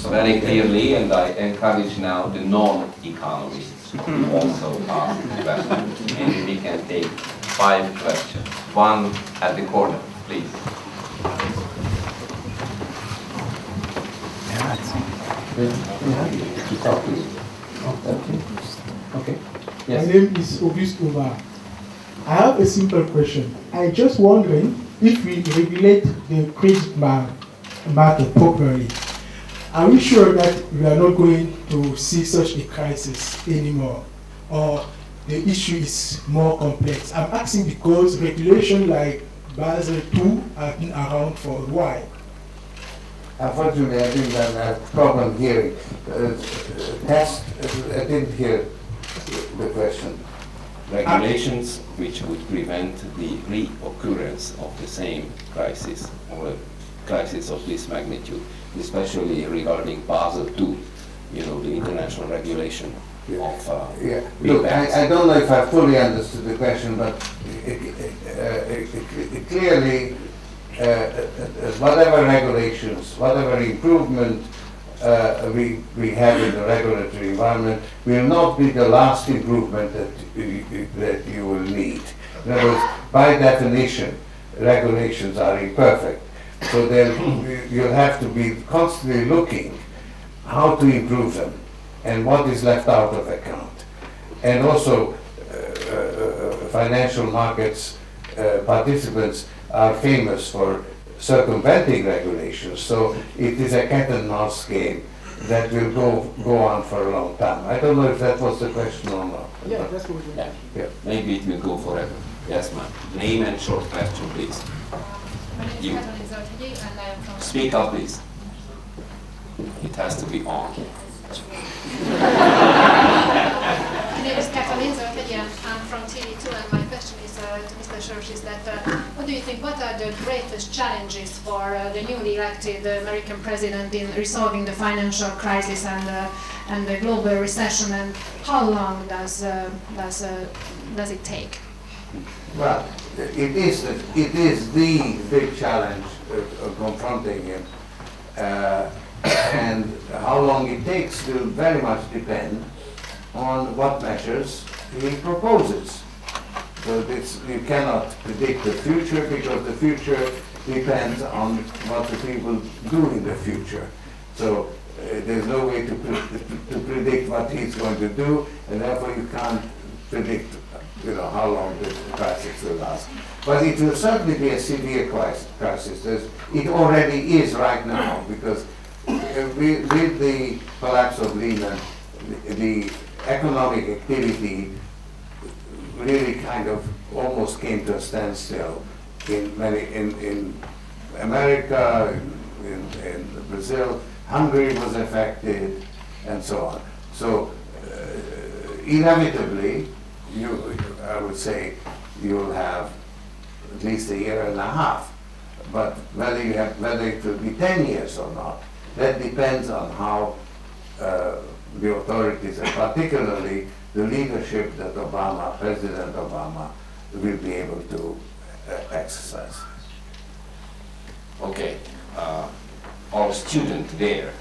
very clearly, and I encourage now the non-economists to also ask questions. Maybe we can take 5 questions. One at the corner, please. Okay. Yes. My name is Auguste Umar. I have a simple question. I'm just wondering if we regulate the credit market properly, are we sure that we are not going to see such a crisis anymore? Or the issue is more complex? I'm asking because regulation like Basel II have been around for a while. Unfortunately, I didn't have a problem hearing. I didn't hear the question. Regulations which would prevent the reoccurrence of the same crisis or a crisis of this magnitude, especially regarding Basel II, the international regulation of Look, I don't know if I fully understood the question, but clearly, whatever regulations, whatever improvement we have in the regulatory environment will not be the last improvement that you will need. In other words, by definition, regulations are imperfect. So then you'll have to be constantly looking how to improve them and what is left out of account. and also financial markets participants are famous for circumventing regulations. So it is a cat and mouse game that will go on for a long time. I don't know if that was the question or not. Yeah, that's what we're doing. Yeah. Maybe it will go forever. Yes, ma'am. Name and short question, please. You. Speak up, please. It has to be on. My name is Katalin Zoltagyan. I'm from TV2, and my question is to Mr. Soros is that what do you think, what are the greatest challenges for the newly elected American president in resolving the financial crisis and the global recession, and how long does it take? Well, it is the big challenge confronting him, and how long it takes will very much depend on what measures he proposes. So you cannot predict the future, because the future depends on what the people do in the future. So there's no way to predict what he's going to do, and therefore you can't predict how long the crisis will last. But it will certainly be a severe crisis. It already is right now, because with the collapse of Lehman, the economic activity really kind of almost came to a standstill in America, in Brazil. Hungary was affected, and so on. So inevitably, I would say you will have at least a year and a half. But whether it will be 10 years or not, that depends on how the authorities, and particularly the leadership that President Obama, will be able to exercise. Okay. Our student there.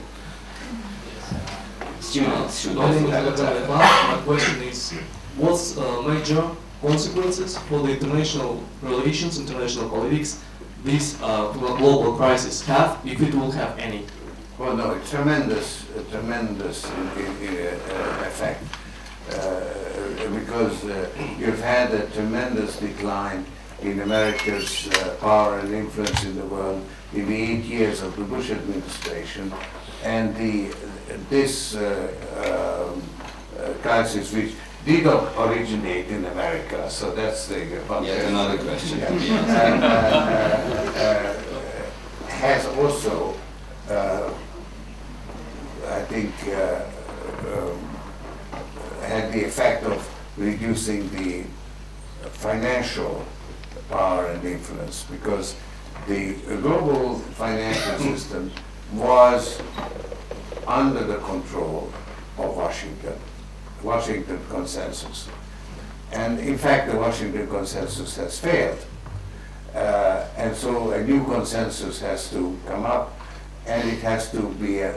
Students should My name also is have a Gabriel. time. My question is, what's major consequences for the international relations, international politics, this global crisis have, if it will have any? Well, no, it's tremendous effect, because you've had a tremendous decline in America's power and influence in the world in the 8 years of the Bush administration, and this crisis, which did not originate in America, so that's the Yet another question. has also, I think, had the effect of reducing the financial power and influence, because the global financial system was under the control of Washington consensus. And in fact, the Washington consensus has failed. And so a new consensus has to come up, and it has to be a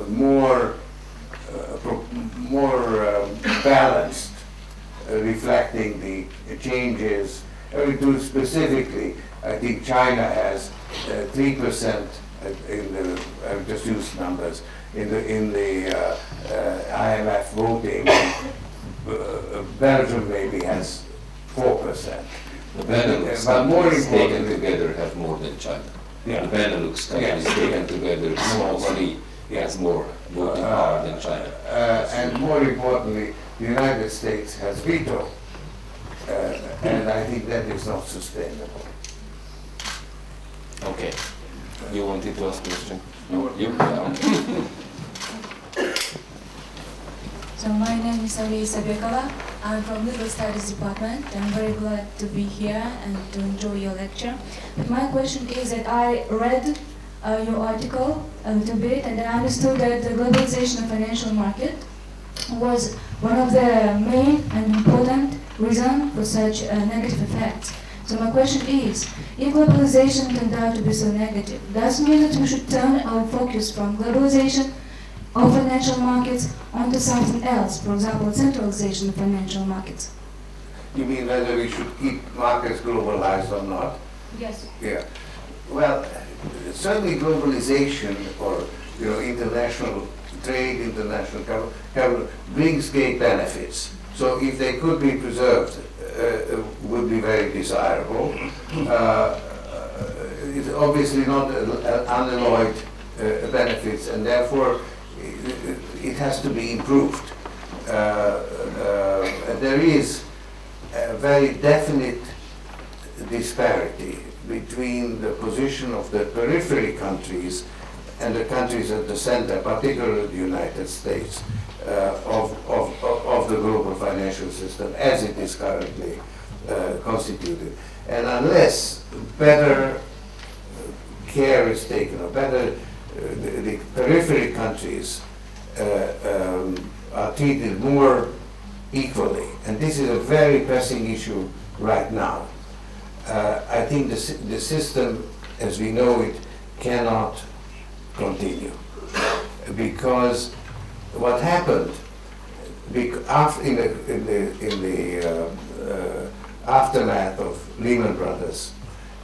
more balanced, reflecting the changes. Specifically, I think China has 3% in the, I've just used numbers, in the IMF voting. Belgium maybe has 4%. The Benelux But more countries taken importantly, together have more than China. Yeah. The Benelux countries Yeah. taken together, small three, has more voting power than China. and more importantly, the United States has veto, and I think that is not sustainable. Okay. You wanted to ask a question? No, you? Yeah, okay. So my name is Alisa Bekova. I'm from Legal Studies Department. I'm very glad to be here and to enjoy your lecture. But my question is that I read your article a little bit, and I understood that the globalization of financial market was one of the main and important reasons for such negative effects. So my question is, if globalization turned out to be so negative, does it mean that we should turn our focus from globalization of financial markets onto something else, for example, centralization of financial markets? You mean whether we should keep markets globalized or not? Yes. Yeah. Well, certainly globalization, or international trade, international capital brings great benefits. So if they could be preserved, would be very desirable. It's obviously not unalloyed benefits, and therefore it has to be improved. There is a very definite disparity between the position of the periphery countries and the countries at the center, particularly the United States, of the global financial system as it is currently constituted. And unless better care is taken, or better the periphery countries are treated more equally, and this is a very pressing issue right now. I think the system, as we know it, cannot continue, because what happened in the aftermath of Lehman Brothers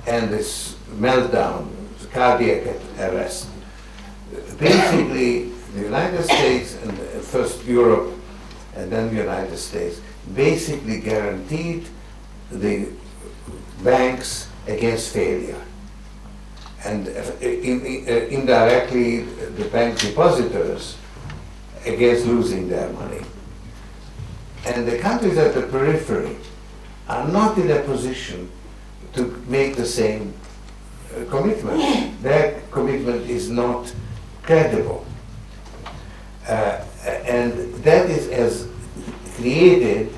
and this meltdown, cardiac arrest, basically the United States and first Europe and then the United States basically guaranteed the banks against failure, and indirectly the bank depositors against losing their money. And the countries at the periphery are not in a position to make the same commitment. Their commitment is not credible. And that has created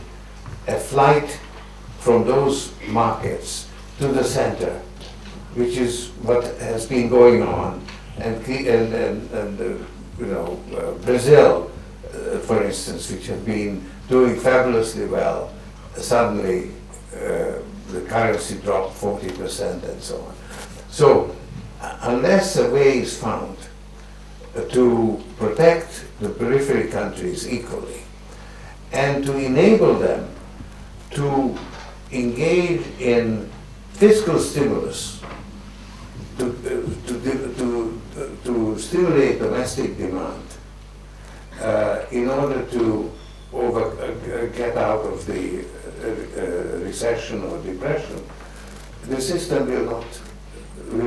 a flight from those markets to the center, which is what has been going on. And Brazil, for instance, which had been doing fabulously well, suddenly the currency dropped 40% and so on. So unless a way is found to protect the periphery countries equally and to enable them to engage in fiscal stimulus to stimulate domestic demand in order to get out of the recession or depression, the system will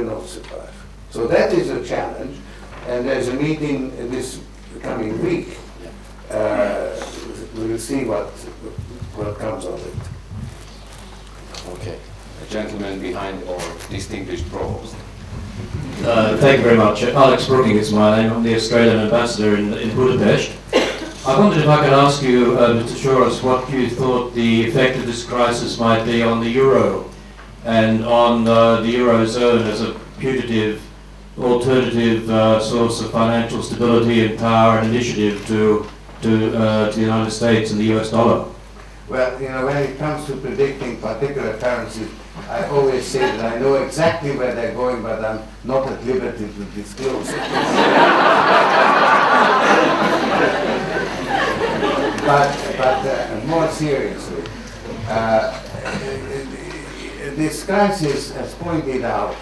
not survive. So that is a challenge, and there's a meeting this coming week. We'll see what comes of it. Okay. A gentleman behind our distinguished provost. Thank you very much. Alex Brooking is my name. I'm the Australian ambassador in Budapest. I wondered if I could ask you, Mr. Soros, what you thought the effect of this crisis might be on the euro and on the eurozone as a putative, alternative source of financial stability and power and initiative to the United States and the US dollar. Well, when it comes to predicting particular currencies, I always say that I know exactly where they're going, but I'm not at liberty to disclose it. But more seriously, this crisis has pointed out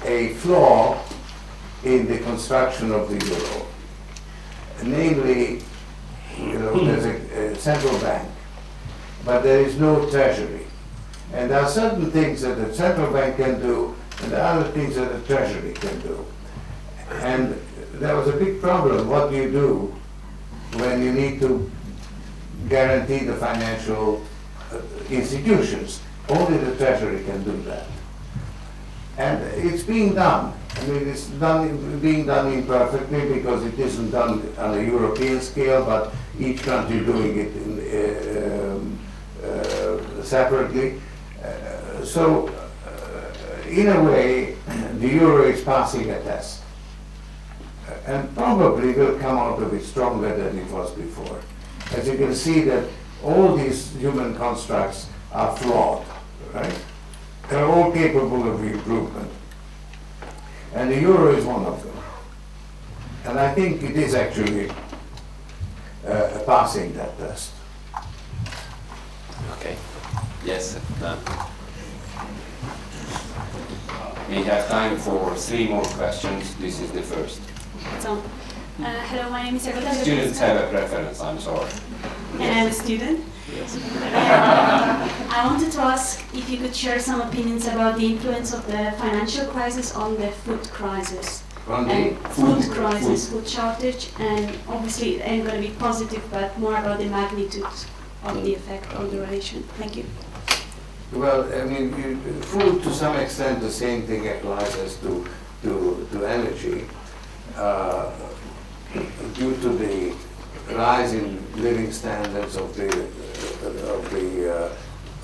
a flaw in the construction of the euro. Namely, there's a central bank, but there is no treasury. And there are certain things that the central bank can do, and there are other things that the treasury can do. And there was a big problem. What do you do when you need to guarantee the financial institutions? Only the treasury can do that. And it's being done. I mean, it's being done imperfectly because it isn't done on a European scale, but each country doing it separately. So, in a way, the euro is passing a test, and probably will come out of it stronger than it was before. As you can see, that all these human constructs are flawed, right? They're all capable of improvement, and the euro is one of them. And I think it is actually passing that test. Okay. Yes. We have time for 3 more questions. This is the first. So, hello, my name is Agata. Students have a preference, I'm sorry. And I'm a student. I wanted to ask if you could share some opinions about the influence of the financial crisis on the food crisis. Food crisis, food shortage, and obviously it ain't going to be positive, but more about the magnitude of the effect on the relation. Thank you. Well, I mean, food to some extent the same thing applies as to energy. Due to the rise in living standards of the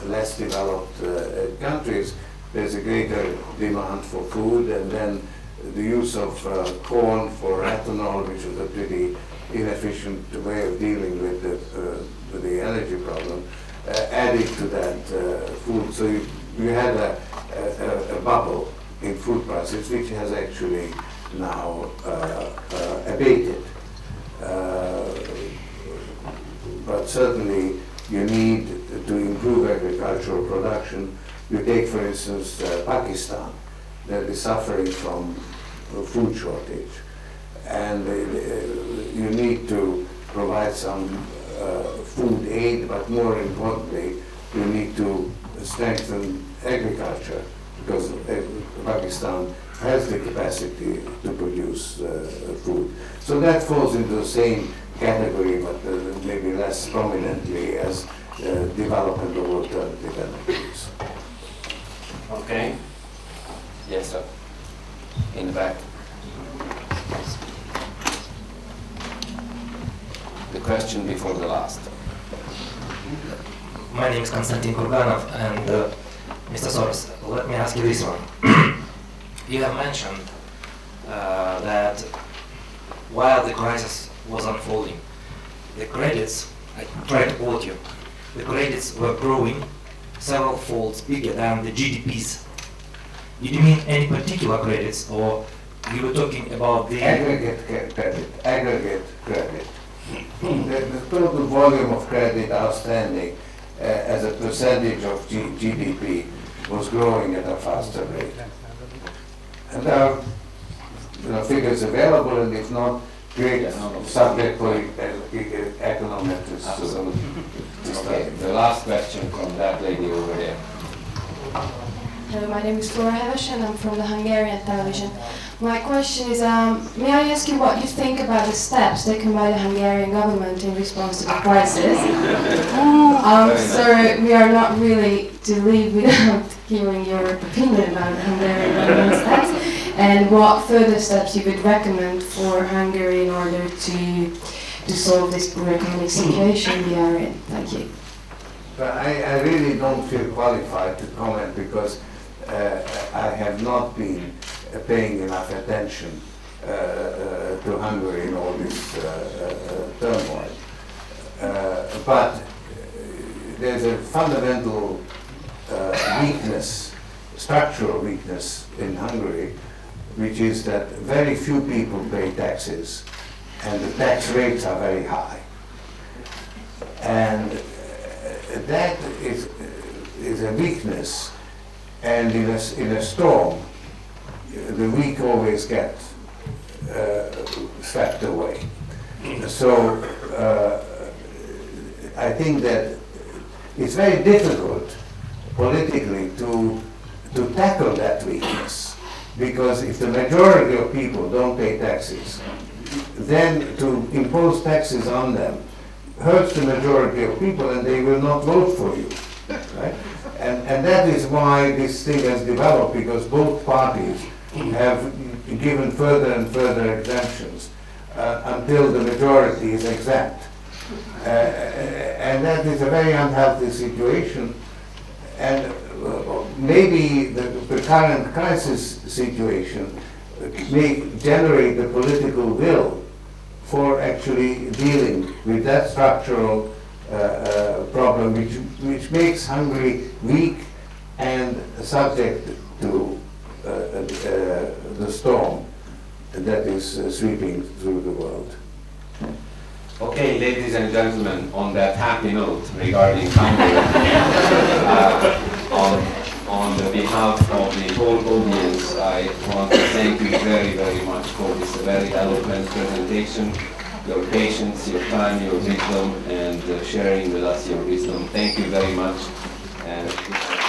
less developed countries, there's a greater demand for food, and then the use of corn for ethanol, which is a pretty inefficient way of dealing with the energy problem, added to that food. So you had a bubble in food prices, which has actually now abated. But certainly you need to improve agricultural production. You take, for instance, Pakistan, that is suffering from food shortage. And you need to provide some food aid, but more importantly, you need to strengthen agriculture, because Pakistan has the capacity to produce food. So that falls into the same category, but maybe less prominently, as development of alternative energies. Okay. Yes, sir. In the back. The question before the last. My name is Konstantin Kurganov, and Mr. Soros, let me ask you this one. You have mentioned that while the crisis was unfolding, the credits, I try to quote you, the credits were growing several folds bigger than the GDPs. Did you mean any particular credits, or you were talking about the... Aggregate credit, aggregate credit. The total volume of credit outstanding as a percentage of GDP was growing at a faster rate. And there are figures available, and if not, great subject for econometrists. Okay, the last question from that lady over there. Hello, my name is Flora Heves, and I'm from the Hungarian television. My question is, may I ask you what you think about the steps taken by the Hungarian government in response to the crisis? So we are not really to leave without hearing your opinion about the Hungarian government steps, and what further steps you would recommend for Hungary in order to solve this poor economic situation we are in. Thank you. But I really don't feel qualified to comment, because I have not been paying enough attention to Hungary in all this turmoil. But there's a fundamental weakness, structural weakness in Hungary, which is that very few people pay taxes, and the tax rates are very high. And that is a weakness, and in a storm, the weak always get swept away. So I think that it's very difficult politically to tackle that weakness, because if the majority of people don't pay taxes, then to impose taxes on them hurts the majority of people, and they will not vote for you, right? And that is why this thing has developed, because both parties have given further and further exemptions until the majority is exempt. And that is a very unhealthy situation, and maybe the current crisis situation may generate the political will for actually dealing with that structural problem, which makes Hungary weak and subject to the storm that is sweeping through the world. Okay, ladies and gentlemen, on that happy note regarding Hungary, on the behalf of the whole audience, I want to thank you very, very much for this very eloquent presentation. your patience, your time, your wisdom, and sharing with us your wisdom. Thank you very much. And